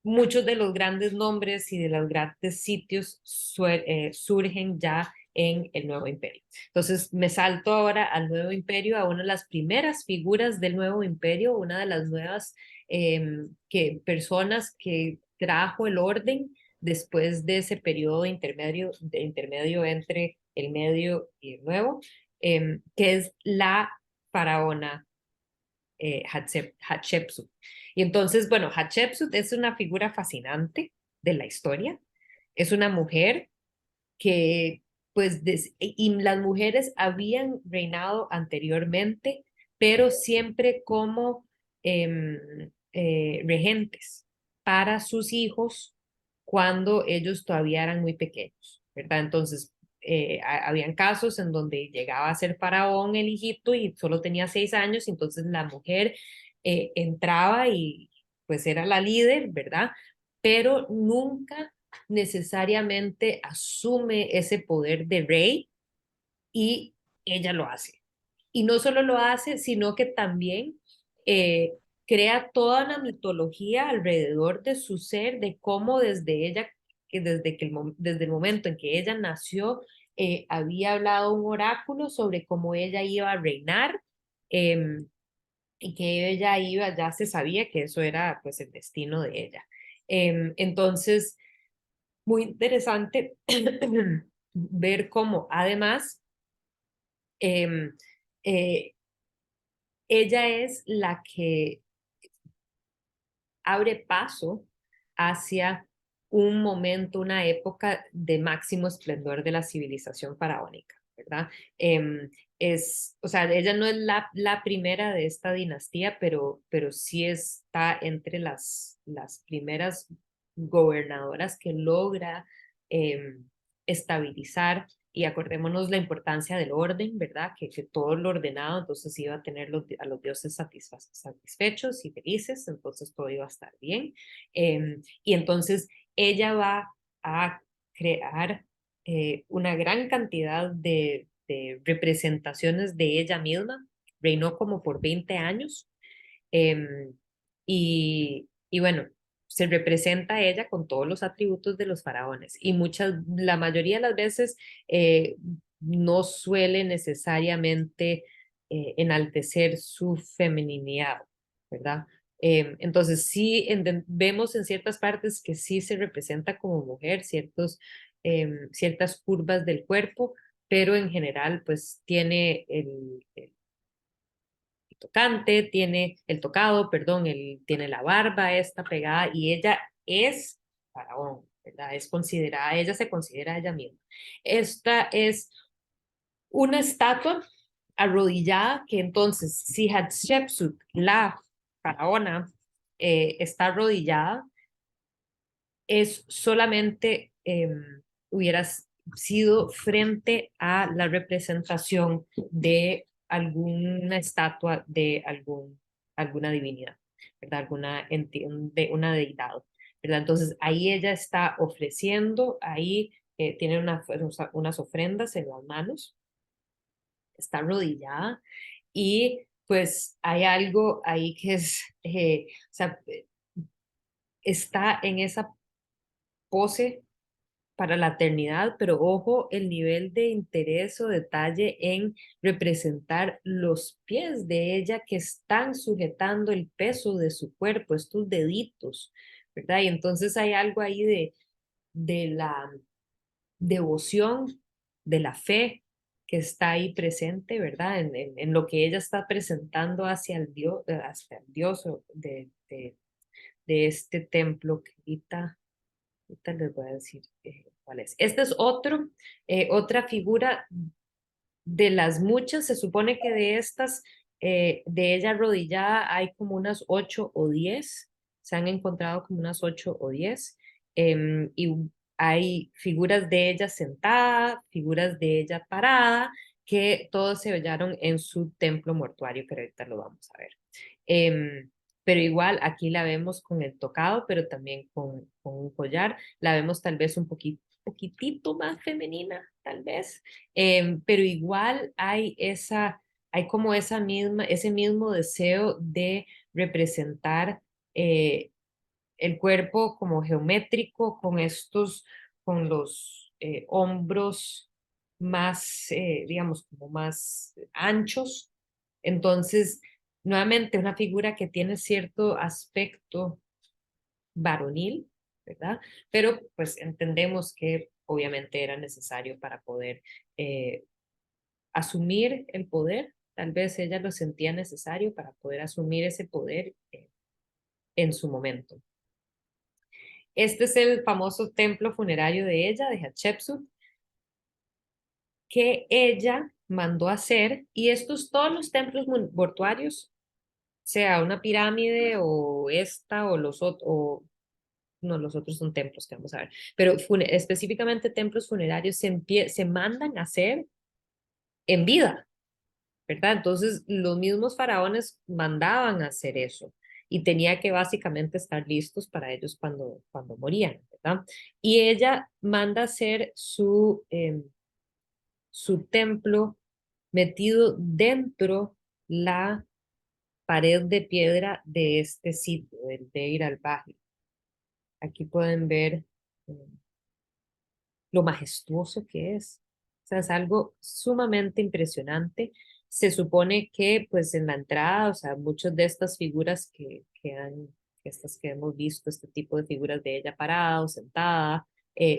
muchos de los grandes nombres y de los grandes sitios surgen ya en el Nuevo Imperio. Entonces me salto ahora al Nuevo Imperio, a una de las primeras figuras del Nuevo Imperio, una de las nuevas personas que trajo el orden después de ese periodo intermedio entre el Medio y el Nuevo, que es la faraona Hatshepsut. Y entonces, bueno, Hatshepsut es una figura fascinante de la historia. Es una mujer que, pues, y las mujeres habían reinado anteriormente, pero siempre como regentes para sus hijos cuando ellos todavía eran muy pequeños, ¿verdad? Entonces, habían casos en donde llegaba a ser faraón el hijito y solo tenía 6 años, entonces la mujer entraba y pues era la líder, ¿verdad? Pero nunca necesariamente asume ese poder de rey y ella lo hace. Y no solo lo hace, sino que también eh, crea toda una mitología alrededor de su ser, de cómo desde ella, desde el momento en que ella nació, había hablado un oráculo sobre cómo ella iba a reinar. Y que ella iba, ya se sabía que eso era pues el destino de ella. Entonces, muy interesante ver cómo además em, eh, ella es la que abre paso hacia un momento, una época de máximo esplendor de la civilización faraónica. ¿verdad? O sea, ella no es la primera de esta dinastía, pero sí está entre las primeras gobernadoras que logra estabilizar, y acordémonos la importancia del orden, ¿verdad? Que todo lo ordenado, entonces iba a tener a los dioses satisfechos y felices, entonces todo iba a estar bien. Y entonces ella va a crear una gran cantidad de representaciones de ella misma, reinó como por 20 años, y bueno, se representa a ella con todos los atributos de los faraones, y la mayoría de las veces eh, no suele necesariamente enaltecer su feminidad, ¿verdad? Entonces sí vemos en ciertas partes que sí se representa como mujer, ciertas curvas del cuerpo, pero en general pues tiene el tocante, tiene el tocado, perdón, tiene la barba esta pegada, y ella es faraón, ¿verdad? Ella se considera ella misma. Esta es una estatua arrodillada, que entonces si Hatshepsut, la faraona, está arrodillada, es solamente hubiera sido frente a la representación de alguna estatua de alguna divinidad, ¿verdad? De una deidad, ¿verdad? Entonces ahí ella está ofreciendo, ahí tiene unas ofrendas en las manos, está arrodillada, y pues hay algo ahí que o sea, está en esa pose para la eternidad, pero ojo el nivel de interés o detalle en representar los pies de ella que están sujetando el peso de su cuerpo, estos deditos, ¿verdad? Y entonces hay algo ahí de la devoción, de la fe que está ahí presente, ¿verdad? En lo que ella está presentando hacia el Dios de este templo que ahorita les voy a decir cuál es. Este es otra figura de las muchas. Se supone que de estas, de ella arrodillada, hay como unas 8 o 10. Se han encontrado como unas 8 o 10. Y hay figuras de ella sentada, figuras de ella parada, que todos se hallaron en su templo mortuario, que ahorita lo vamos a ver. Pero igual aquí la vemos con el tocado, pero también con un collar. La vemos tal vez un poquitito más femenina, tal vez, pero igual hay como ese mismo deseo de representar el cuerpo como geométrico, con los hombros más, digamos, como más anchos. Entonces, nuevamente, una figura que tiene cierto aspecto varonil, ¿verdad? Pero pues entendemos que obviamente era necesario para poder eh, asumir el poder. Tal vez ella lo sentía necesario para poder asumir ese poder en su momento. Este es el famoso templo funerario de ella, de Hatshepsut, que ella mandó hacer, y todos los templos mortuarios, sea una pirámide o esta o los otros, no, los otros son templos que vamos a ver, pero específicamente templos funerarios se mandan a hacer en vida, ¿verdad? Entonces los mismos faraones mandaban a hacer eso, y tenía que básicamente estar listos para ellos cuando morían, ¿verdad? Y ella manda a hacer su templo metido dentro la pared de piedra de este sitio, del Deir al-Bahri. Aquí pueden ver lo majestuoso que es. O sea, es algo sumamente impresionante. Se supone que pues en la entrada, o sea, muchas de estas figuras estas que hemos visto, este tipo de figuras de ella parada o sentada,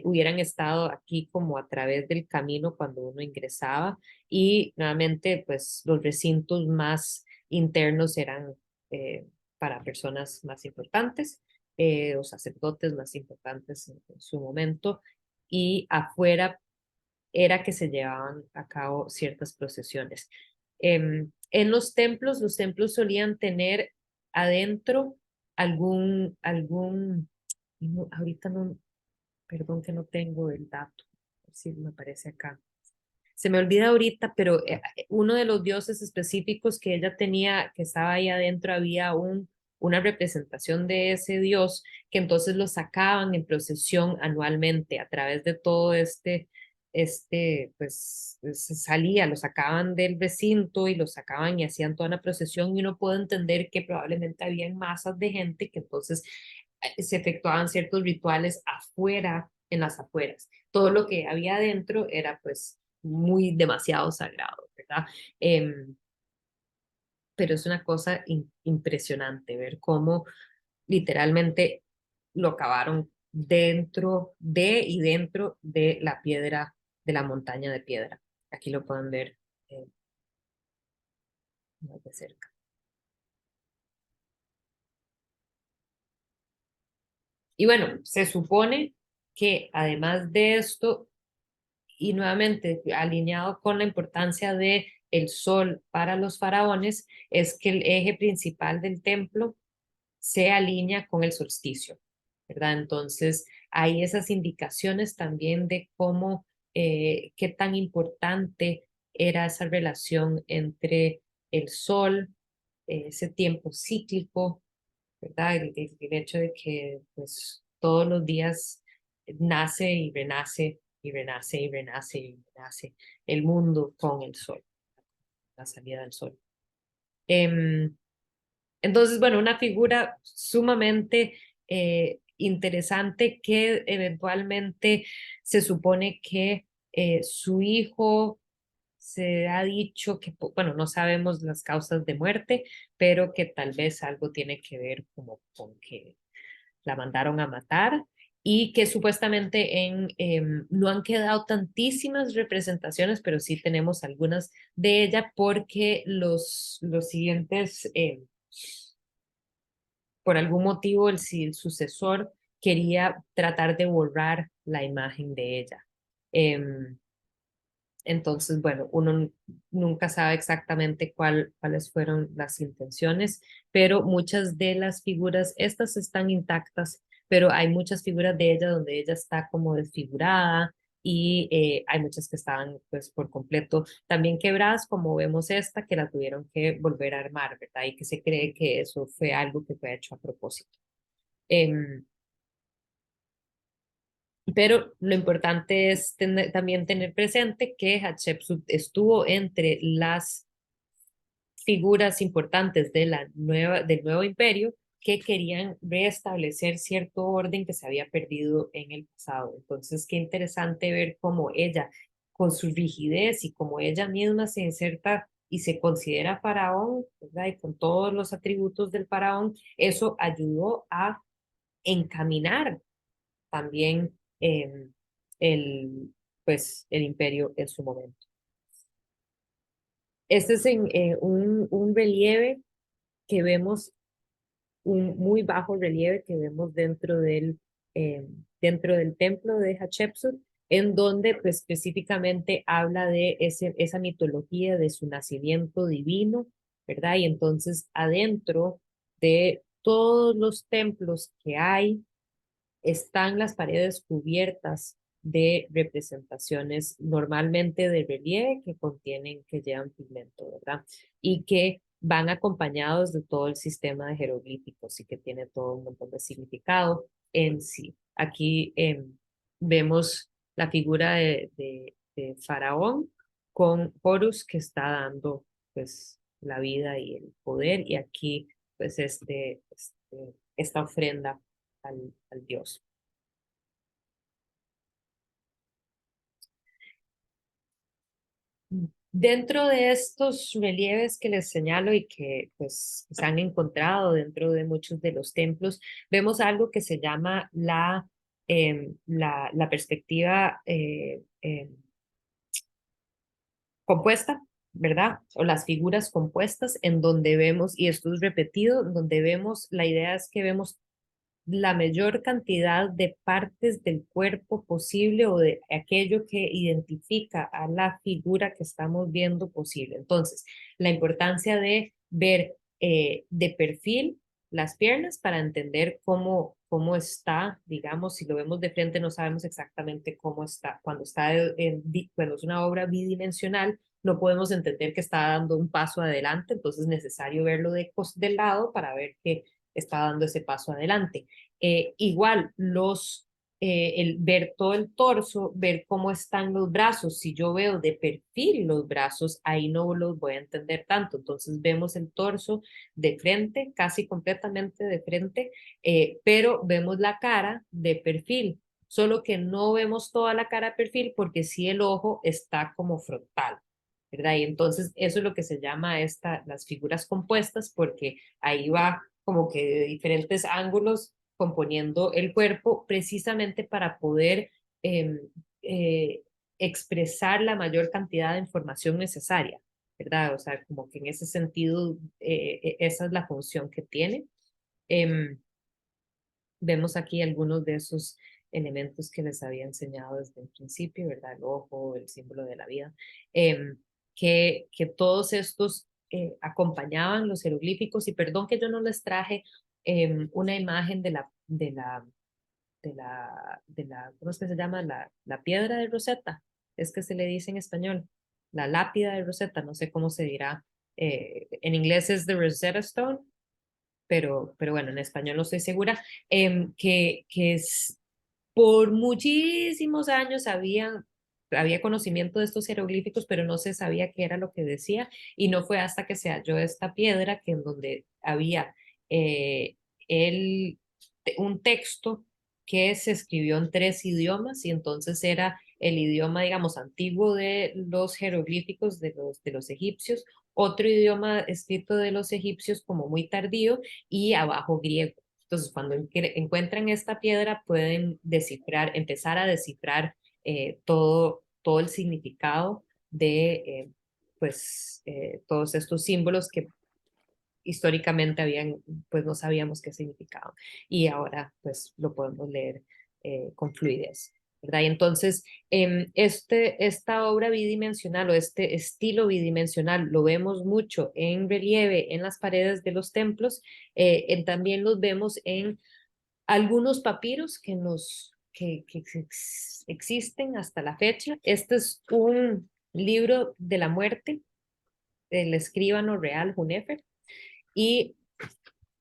hubieran estado aquí como a través del camino cuando uno ingresaba, y nuevamente pues los recintos más internos eran para personas más importantes, o sacerdotes más importantes en su momento, y afuera era que se llevaban a cabo ciertas procesiones. En los templos solían tener adentro ahorita no, perdón que no tengo el dato, si me aparece acá. Se me olvida ahorita, pero uno de los dioses específicos que ella tenía, que estaba ahí adentro, había una representación de ese dios que entonces lo sacaban en procesión anualmente a través de todo pues se salía, lo sacaban del recinto y lo sacaban y hacían toda una procesión y uno puede entender que probablemente había masas de gente que entonces se efectuaban ciertos rituales afuera, en las afueras. Todo lo que había adentro era pues muy demasiado sagrado, ¿verdad? Pero es una cosa impresionante ver cómo literalmente lo cavaron dentro de la piedra, de la montaña de piedra. Aquí lo pueden ver más de cerca. Y bueno, se supone que además de esto, y nuevamente alineado con la importancia de el sol para los faraones, es que el eje principal del templo se alinea con el solsticio, ¿verdad? Entonces, hay esas indicaciones también de cómo, qué tan importante era esa relación entre el sol, ese tiempo cíclico, ¿verdad? El hecho de que pues todos los días nace y renace y renace y renace y renace el mundo con el sol, la salida del sol. Entonces, bueno, una figura sumamente interesante que eventualmente se supone que su hijo se ha dicho que, bueno, no sabemos las causas de muerte, pero que tal vez algo tiene que ver como con que la mandaron a matar y que supuestamente no han quedado tantísimas representaciones, pero sí tenemos algunas de ella porque los siguientes por algún motivo el sucesor quería tratar de borrar la imagen de ella. Entonces, bueno, uno nunca sabe exactamente cuáles fueron las intenciones, pero muchas de las figuras, estas están intactas, pero hay muchas figuras de ella donde ella está como desfigurada y hay muchas que estaban pues por completo también quebradas, como vemos esta, que la tuvieron que volver a armar, ¿verdad? Y que se cree que eso fue algo que fue hecho a propósito. Em, pero lo importante es también tener presente que Hatshepsut estuvo entre las figuras importantes del nuevo imperio que querían restablecer cierto orden que se había perdido en el pasado. Entonces, qué interesante ver cómo ella, con su rigidez y como ella misma se inserta y se considera faraón, ¿verdad? Y con todos los atributos del faraón, eso ayudó a encaminar también el, pues, el imperio en su momento. Este es un relieve que vemos, un muy bajo relieve que vemos dentro del templo de Hatshepsut, en donde pues, específicamente habla de esa mitología de su nacimiento divino, ¿verdad? Y entonces adentro de todos los templos que hay, están las paredes cubiertas de representaciones normalmente de relieve que llevan pigmento, ¿verdad? Y que van acompañados de todo el sistema de jeroglíficos y que tiene todo un montón de significado en sí. Aquí vemos la figura de Faraón con Horus que está dando pues la vida y el poder y aquí pues esta ofrenda al dios. Dentro de estos relieves que les señalo y que pues se han encontrado dentro de muchos de los templos, vemos algo que se llama la perspectiva compuesta, ¿verdad? O las figuras compuestas en donde vemos, y esto es repetido, donde vemos, la idea es que vemos la mayor cantidad de partes del cuerpo posible o de aquello que identifica a la figura que estamos viendo posible. Entonces, la importancia de ver de perfil las piernas para entender cómo está, digamos, si lo vemos de frente no sabemos exactamente cómo está. Cuando es una obra bidimensional, no podemos entender que está dando un paso adelante, entonces es necesario verlo del lado para ver que está dando ese paso adelante. Igual, ver todo el torso, ver cómo están los brazos. Si yo veo de perfil los brazos, ahí no los voy a entender tanto. Entonces vemos el torso de frente, casi completamente de frente, pero vemos la cara de perfil. Solo que no vemos toda la cara de perfil porque sí el ojo está como frontal, ¿verdad? Y entonces eso es lo que se llama las figuras compuestas, porque ahí va como que de diferentes ángulos componiendo el cuerpo precisamente para poder eh, eh, expresar la mayor cantidad de información necesaria, ¿verdad? O sea, como que en ese sentido, esa es la función que tiene. Eh, Vemos aquí algunos de esos elementos que les había enseñado desde el principio, ¿verdad? El ojo, el símbolo de la vida, eh, que todos estos acompañaban los jeroglíficos, y perdón que yo no les traje una imagen ¿cómo es que se llama? La piedra de Rosetta, es que se le dice en español, la lápida de Rosetta, no sé cómo se dirá, en inglés es the Rosetta Stone, pero bueno, en español no estoy segura, que es, por muchísimos años había conocimiento de estos jeroglíficos, pero no se sabía qué era lo que decía, y no fue hasta que se halló esta piedra que en donde había eh, el, un texto que se escribió en 3 idiomas, y entonces era el idioma, digamos, antiguo de los jeroglíficos de los egipcios, otro idioma escrito de los egipcios como muy tardío, y abajo griego. Entonces, cuando encuentran esta piedra, pueden empezar a descifrar todo el significado de todos estos símbolos que históricamente pues no sabíamos qué significaban, y ahora pues lo podemos leer con fluidez, ¿verdad? Y entonces, esta obra bidimensional o este estilo bidimensional lo vemos mucho en relieve en las paredes de los templos, también los vemos en algunos papiros que existen hasta la fecha. Este es un libro de la muerte del escribano real Hunefer, y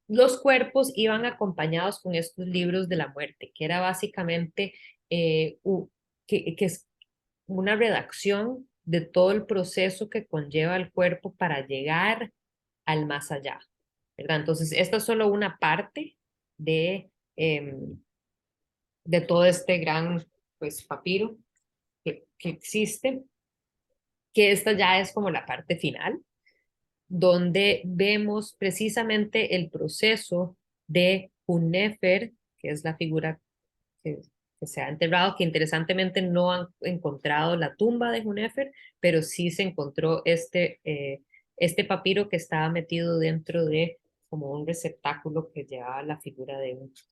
los cuerpos iban acompañados con estos libros de la muerte, que era básicamente que es una redacción de todo el proceso que conlleva el cuerpo para llegar al más allá, ¿verdad? Entonces, esta es solo una parte de, eh, de todo este gran, pues, papiro que existe, que esta ya es como la parte final, donde vemos precisamente el proceso de Hunefer, que es la figura que, que se ha enterrado, que interesantemente no han encontrado la tumba de Hunefer, pero sí se encontró este papiro que estaba metido dentro de como un receptáculo que llevaba la figura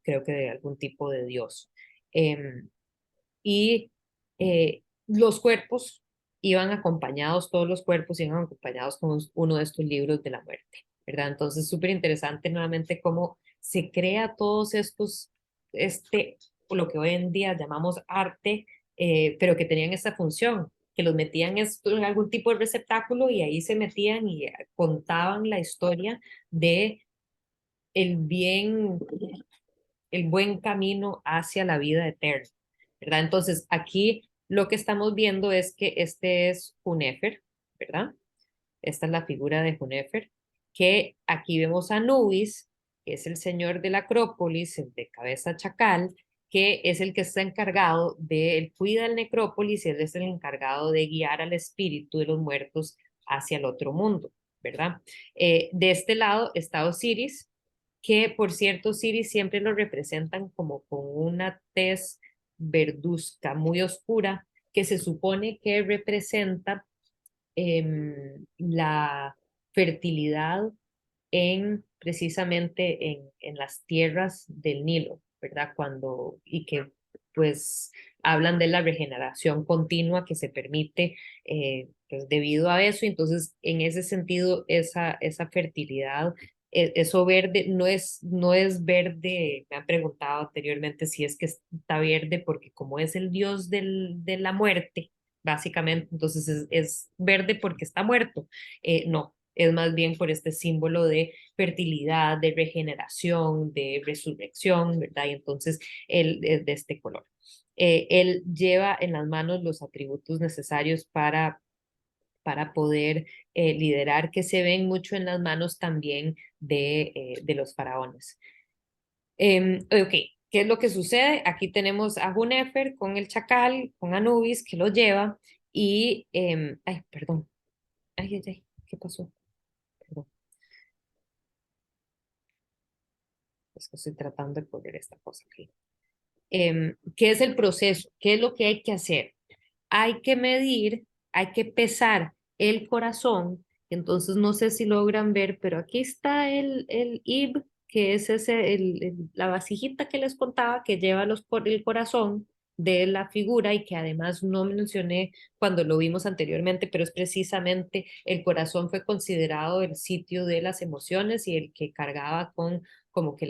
creo que de algún tipo de dios. Y los cuerpos todos los cuerpos iban acompañados con uno de estos libros de la muerte, ¿verdad? Entonces, súper interesante nuevamente cómo se crea todos estos, lo que hoy en día llamamos arte, pero que tenían esa función, que los metían en algún tipo de receptáculo, y ahí se metían y contaban la historia de el bien, el buen camino hacia la vida eterna, ¿verdad? Entonces, aquí lo que estamos viendo es que este es Hunefer, ¿verdad? Esta es la figura de Hunefer, que aquí vemos a Anubis, que es el señor de la Acrópolis, el de cabeza chacal, que es el que está encargado él cuida el necrópolis, y él es el encargado de guiar al espíritu de los muertos hacia el otro mundo, ¿verdad? De este lado está Osiris, que por cierto Osiris siempre lo representan como con una tez verduzca muy oscura, que se supone que representa la fertilidad precisamente en las tierras del Nilo, ¿verdad? Y que pues hablan de la regeneración continua que se permite pues debido a eso. Entonces, en ese sentido, esa fertilidad, eso verde no es verde. Me han preguntado anteriormente si es que está verde porque como es el dios de la muerte, básicamente, entonces es verde porque está muerto. No, es más bien por este símbolo de fertilidad, de regeneración, de resurrección, ¿verdad? Y entonces él es de este color. Él lleva en las manos los atributos necesarios para poder liderar, que se ven mucho en las manos también de los faraones. Ok, ¿qué es lo que sucede? Aquí tenemos a Junefer con el chacal, con Anubis, que lo lleva, y, ay, perdón, ay, ¿qué pasó? Perdón, es que estoy tratando de poner esta cosa aquí. ¿Qué es el proceso? ¿Qué es lo que hay que hacer? Hay que medir, hay que pesar el corazón. Entonces, no sé si logran ver, pero aquí está el IB, que es la vasijita que les contaba que lleva el corazón de la figura y que además no mencioné cuando lo vimos anteriormente, pero es precisamente el corazón fue considerado el sitio de las emociones y el que cargaba con como que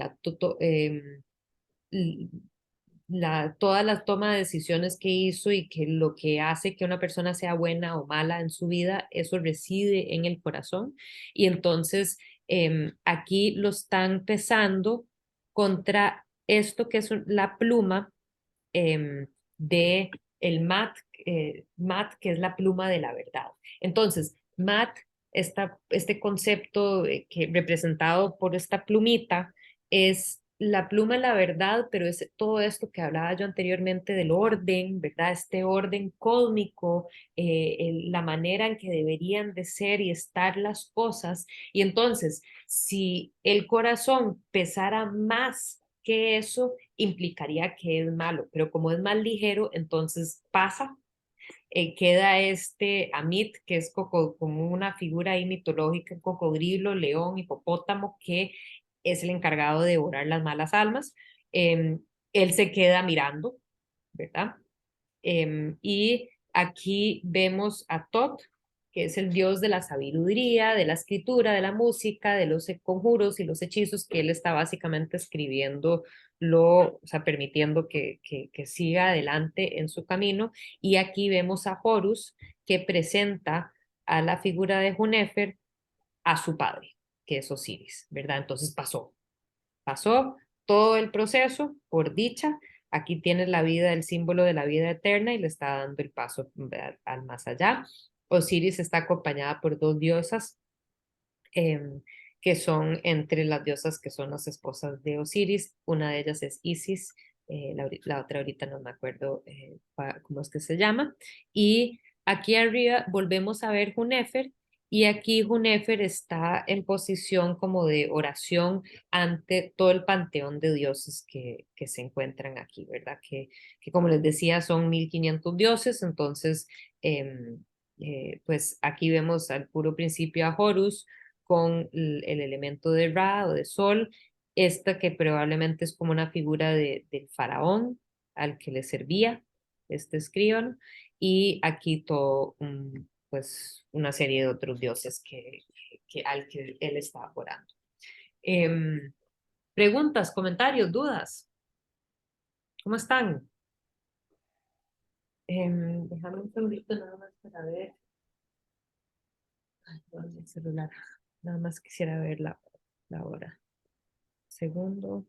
toda la toma de decisiones que hizo y que lo que hace que una persona sea buena o mala en su vida, eso reside en el corazón. Y entonces aquí lo están pesando contra esto que es la pluma de el mat, que es la pluma de la verdad. Entonces, mat, este concepto que representado por esta plumita, es la pluma de la verdad, pero es todo esto que hablaba yo anteriormente del orden, ¿verdad? Este orden cósmico, la manera en que deberían de ser y estar las cosas. Y entonces, si el corazón pesara más que eso, implicaría que es malo, pero como es más ligero, entonces pasa. Queda este Amit, que es como una figura ahí mitológica, cocodrilo, león, hipopótamo, que es el encargado de devorar las malas almas. Él se queda mirando, ¿verdad? Y aquí vemos a Tot, que es el dios de la sabiduría, de la escritura, de la música, de los conjuros y los hechizos, que él está básicamente escribiendo, o sea, permitiendo que siga adelante en su camino. Y aquí vemos a Horus, que presenta a la figura de Junefer a su padre, que es Osiris, ¿verdad? Entonces pasó todo el proceso, por dicha. Aquí tienes la vida, el símbolo de la vida eterna y le está dando el paso al más allá. Osiris está acompañada por dos diosas que son entre las diosas que son las esposas de Osiris. Una de ellas es Isis, la otra ahorita no me acuerdo cómo es que se llama. Y aquí arriba volvemos a ver Junefer, y aquí Junefer está en posición como de oración ante todo el panteón de dioses que se encuentran aquí, ¿verdad? Que como les decía son 1500 dioses, entonces pues aquí vemos al puro principio a Horus con el elemento de Ra o de Sol, esta que probablemente es como una figura del faraón al que le servía este escribano, y aquí todo pues una serie de otros dioses al que él estaba orando. Preguntas, comentarios, dudas, ¿cómo están? Déjame un segundito nada más para ver. Ay, no, el celular. Nada más quisiera ver la hora. Segundo.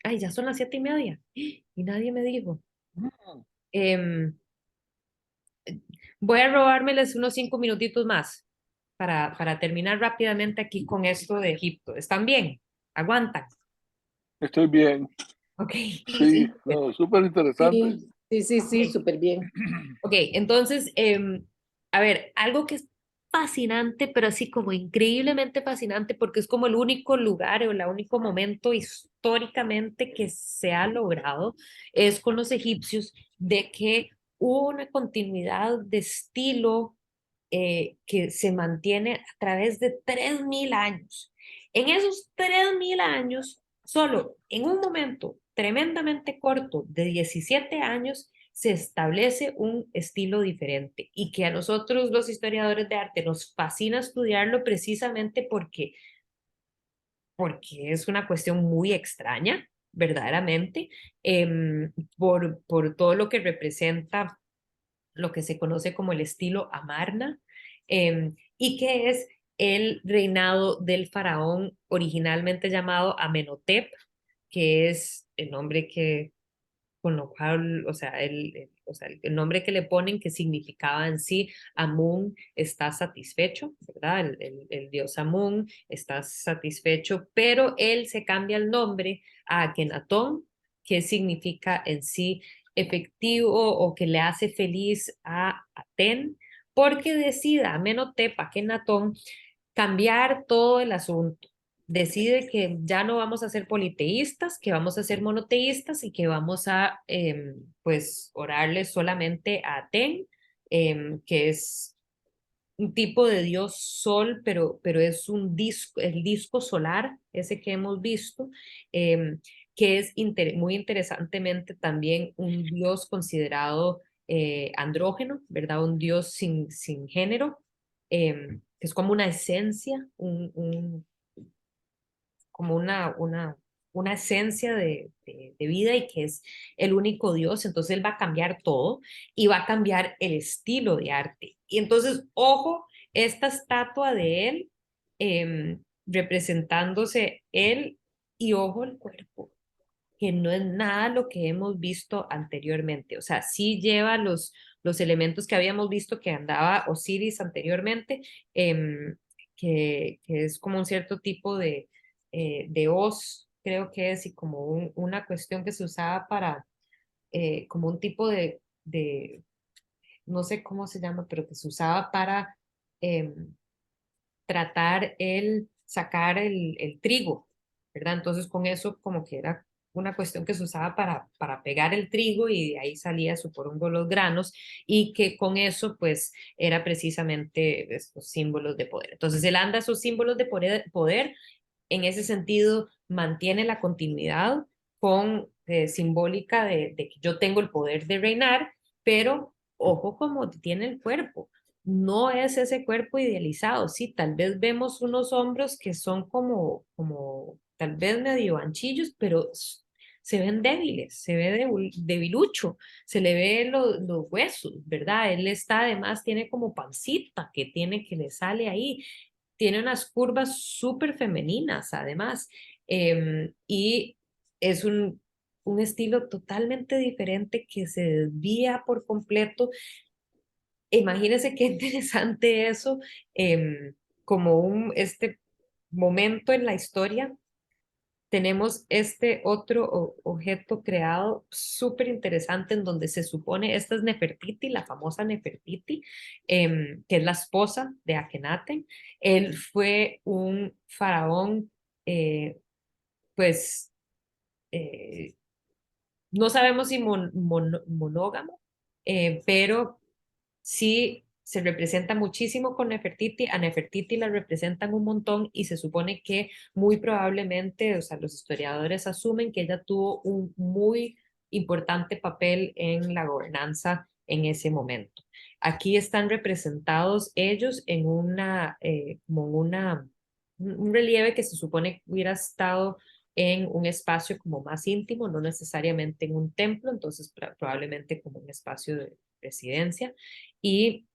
Ay, ya son las 7:30 y nadie me dijo. Em, Voy a robármeles unos 5 minutitos más para terminar rápidamente aquí con esto de Egipto. ¿Están bien? ¿Aguantan? Estoy bien. Ok. Sí, no, súper interesante. Sí, Ok. súper bien. Ok, entonces, a ver, algo que es fascinante, pero así como increíblemente fascinante, porque es como el único lugar o el único momento históricamente que se ha logrado, es con los egipcios, de que hubo una continuidad de estilo que se mantiene a través de 3000 años. En esos 3000 años, solo en un momento tremendamente corto de 17 años, se establece un estilo diferente y que a nosotros los historiadores de arte nos fascina estudiarlo precisamente porque es una cuestión muy extraña, verdaderamente, por todo lo que representa lo que se conoce como el estilo Amarna, y que es el reinado del faraón originalmente llamado Amenhotep, que es el nombre que, con lo cual, o sea, o sea, el nombre que le ponen que significaba en sí, Amun está satisfecho, ¿verdad? El dios Amun está satisfecho, pero él se cambia el nombre a Akenatón, que significa en sí efectivo o que le hace feliz a Aten, porque decida Amenhotep, Akenatón, cambiar todo el asunto. Decide que ya no vamos a ser politeístas, que vamos a ser monoteístas y que vamos a pues orarle solamente a Aten, que es un tipo de dios sol, pero es un disco, el disco solar, ese que hemos visto, que es muy interesantemente también un dios considerado andrógeno, ¿verdad? Un dios sin género, que es como una esencia, como una esencia de vida y que es el único Dios, entonces Él va a cambiar todo y va a cambiar el estilo de arte. Y entonces, ojo, esta estatua de Él representándose Él y ojo el cuerpo, que no es nada lo que hemos visto anteriormente. O sea, sí lleva los elementos que habíamos visto que andaba Osiris anteriormente, que es como un cierto tipo de hoz, creo que es, y como una cuestión que se usaba para, como un tipo no sé cómo se llama, pero que se usaba para tratar sacar el trigo, ¿verdad? Entonces con eso como que era una cuestión que se usaba para pegar el trigo y de ahí salía supongo los granos y que con eso pues era precisamente estos símbolos de poder. Entonces él anda esos símbolos de poder en ese sentido mantiene la continuidad con simbólica de que yo tengo el poder de reinar, pero ojo como tiene el cuerpo. No es ese cuerpo idealizado, sí, tal vez vemos unos hombros que son como tal vez medio anchillos, pero se ven débiles, se ve debilucho, se le ve los huesos, ¿verdad? Él está además, tiene como pancita que le sale ahí, tiene unas curvas súper femeninas, además, y es un estilo totalmente diferente que se desvía por completo. Imagínense qué interesante eso, como este momento en la historia. Tenemos este otro objeto creado súper interesante en donde se supone, esta es Nefertiti, la famosa Nefertiti, que es la esposa de Akenatón. Él fue un faraón, pues, eh, no sabemos si monógamo, pero sí se representa muchísimo con Nefertiti, a Nefertiti la representan un montón y se supone que muy probablemente, o sea, los historiadores asumen que ella tuvo un muy importante papel en la gobernanza en ese momento. Aquí están representados ellos en como un relieve que se supone hubiera estado en un espacio como más íntimo, no necesariamente en un templo, entonces probablemente como un espacio de residencia. Y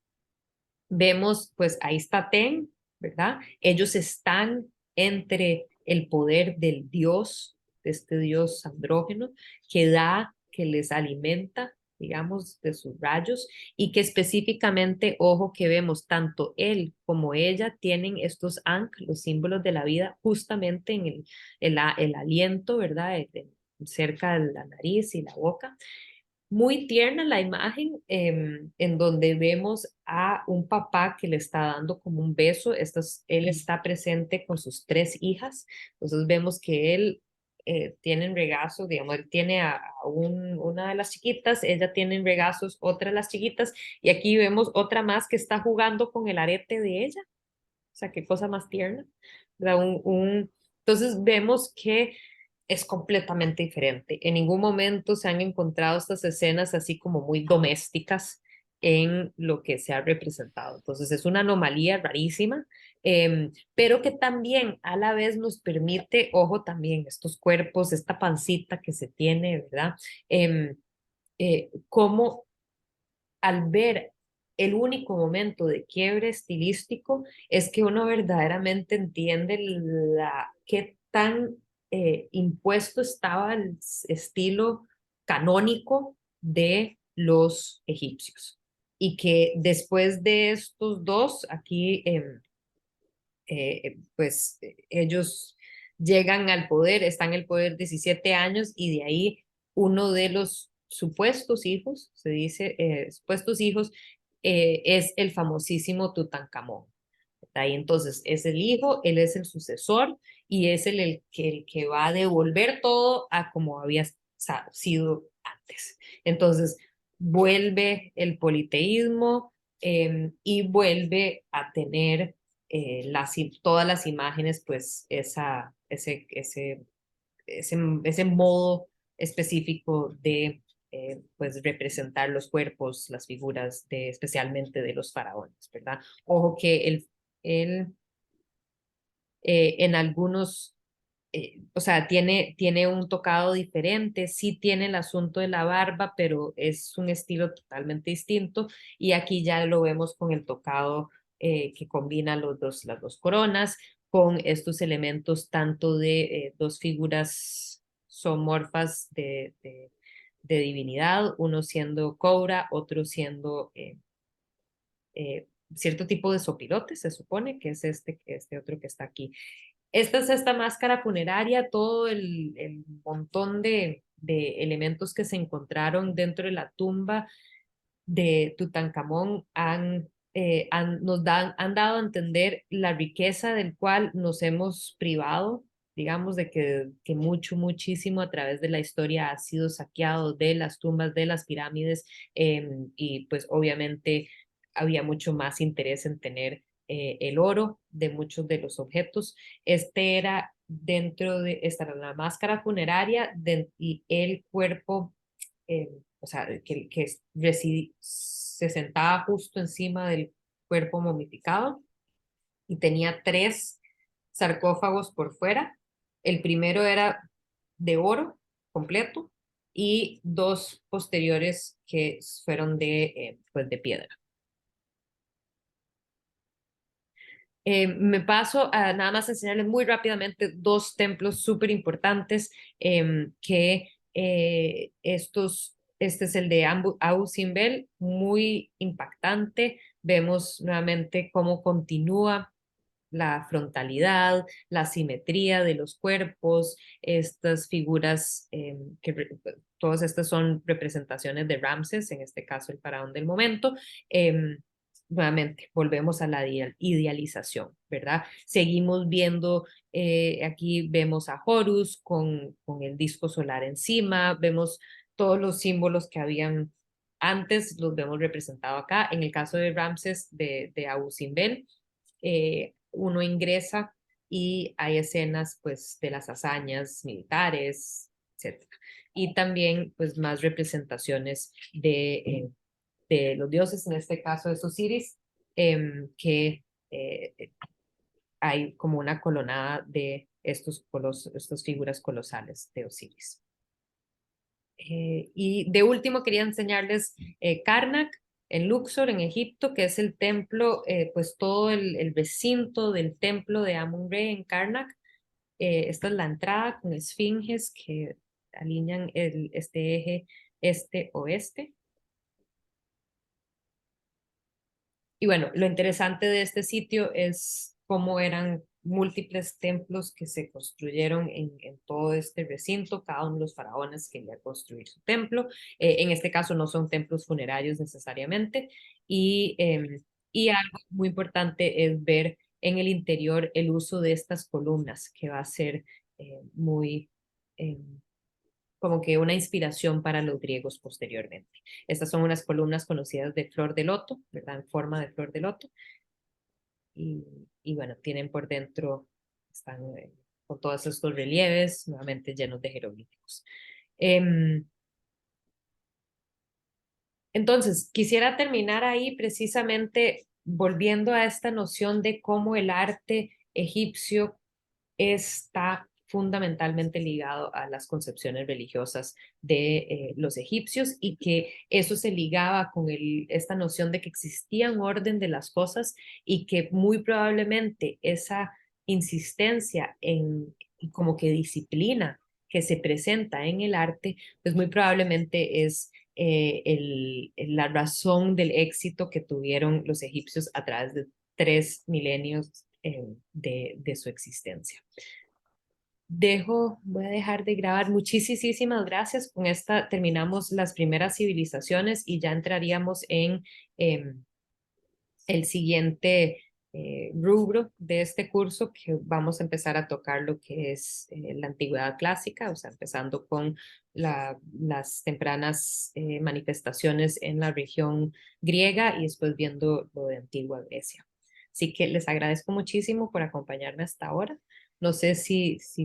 vemos, pues ahí está Ten, ¿verdad? Ellos están entre el poder del dios, de este dios andrógeno, que da, que les alimenta, digamos, de sus rayos, y que específicamente, ojo, que vemos tanto él como ella tienen estos ankh, los símbolos de la vida, justamente en el aliento, ¿verdad? Cerca de la nariz y la boca. Muy tierna la imagen en donde vemos a un papá que le está dando como un beso. Él está presente con sus tres hijas. Entonces vemos que él tienen regazos, digamos, él tiene una de las chiquitas, ella tiene en regazos otra de las chiquitas, y aquí vemos otra más que está jugando con el arete de ella. O sea, qué cosa más tierna, ¿verdad? Entonces vemos que es completamente diferente. En ningún momento se han encontrado estas escenas así como muy domésticas en lo que se ha representado. Entonces es una anomalía rarísima, pero que también a la vez nos permite, ojo también, estos cuerpos, esta pancita que se tiene, ¿verdad? Cómo al ver el único momento de quiebre estilístico es que uno verdaderamente entiende qué tan impuesto estaba el estilo canónico de los egipcios. Y que después de estos dos, aquí, pues ellos llegan al poder, están en el poder 17 años y de ahí uno de los supuestos hijos, se dice, supuestos hijos, es el famosísimo Tutankamón. Ahí entonces es el hijo, él es el sucesor y es el que va a devolver todo a como había sido antes. Entonces vuelve el politeísmo, y vuelve a tener todas las imágenes, pues ese modo específico de pues representar los cuerpos, las figuras especialmente de los faraones, ¿verdad? Ojo que él en algunos, o sea, tiene un tocado diferente, sí tiene el asunto de la barba, pero es un estilo totalmente distinto y aquí ya lo vemos con el tocado que combina las dos coronas con estos elementos tanto de dos figuras zoomorfas de divinidad, uno siendo Cobra, otro siendo cierto tipo de sopilote, se supone que es este otro que está aquí. Esta es esta máscara funeraria, todo el montón de elementos que se encontraron dentro de la tumba de Tutankamón han dado a entender la riqueza del cual nos hemos privado, digamos, de que muchísimo a través de la historia ha sido saqueado de las tumbas, de las pirámides, y pues obviamente había mucho más interés en tener el oro de muchos de los objetos. Este era esta era la máscara funeraria y el cuerpo, o sea, que se sentaba justo encima del cuerpo momificado y tenía tres sarcófagos por fuera. El primero era de oro completo y dos posteriores que fueron pues de piedra. Me paso a nada más enseñarles muy rápidamente dos templos súper importantes que este es el de Abu Simbel, muy impactante. Vemos nuevamente cómo continúa la frontalidad, la simetría de los cuerpos, estas figuras todas estas son representaciones de Ramses, en este caso el faraón del momento. Nuevamente, volvemos a la idealización, ¿verdad? Seguimos viendo, aquí vemos a Horus con el disco solar encima, vemos todos los símbolos que habían antes, los vemos representados acá. En el caso de Ramses de Abu Simbel, uno ingresa y hay escenas pues de las hazañas militares, etc. Y también pues más representaciones de los dioses, en este caso de Osiris, que hay como una colonada de estas figuras colosales de Osiris. Y de último quería enseñarles Karnak en Luxor, en Egipto, que es el templo, pues todo el recinto del templo de Amun-Re en Karnak. Esta es la entrada con esfinges que alinean este eje este-oeste. Y bueno, lo interesante de este sitio es cómo eran múltiples templos que se construyeron en todo este recinto. Cada uno de los faraones quería construir su templo. En este caso no son templos funerarios necesariamente. Y algo muy importante es ver en el interior el uso de estas columnas, que va a ser muy como que una inspiración para los griegos posteriormente. Estas son unas columnas conocidas de flor de loto, ¿verdad? En forma de flor de loto. Y bueno, tienen por dentro, están con todos estos relieves, nuevamente llenos de jeroglíficos. Entonces, quisiera terminar ahí precisamente volviendo a esta noción de cómo el arte egipcio está fundamentalmente ligado a las concepciones religiosas de los egipcios y que eso se ligaba con esta noción de que existía un orden de las cosas y que muy probablemente esa insistencia en como que disciplina que se presenta en el arte, pues muy probablemente es la razón del éxito que tuvieron los egipcios a través de 3 milenios de su existencia. Voy a dejar de grabar. Muchísimas gracias. Con esta terminamos las primeras civilizaciones y ya entraríamos en el siguiente rubro de este curso, que vamos a empezar a tocar lo que es la antigüedad clásica, o sea, empezando con las tempranas manifestaciones en la región griega y después viendo lo de antigua Grecia. Así que les agradezco muchísimo por acompañarme hasta ahora. No sé si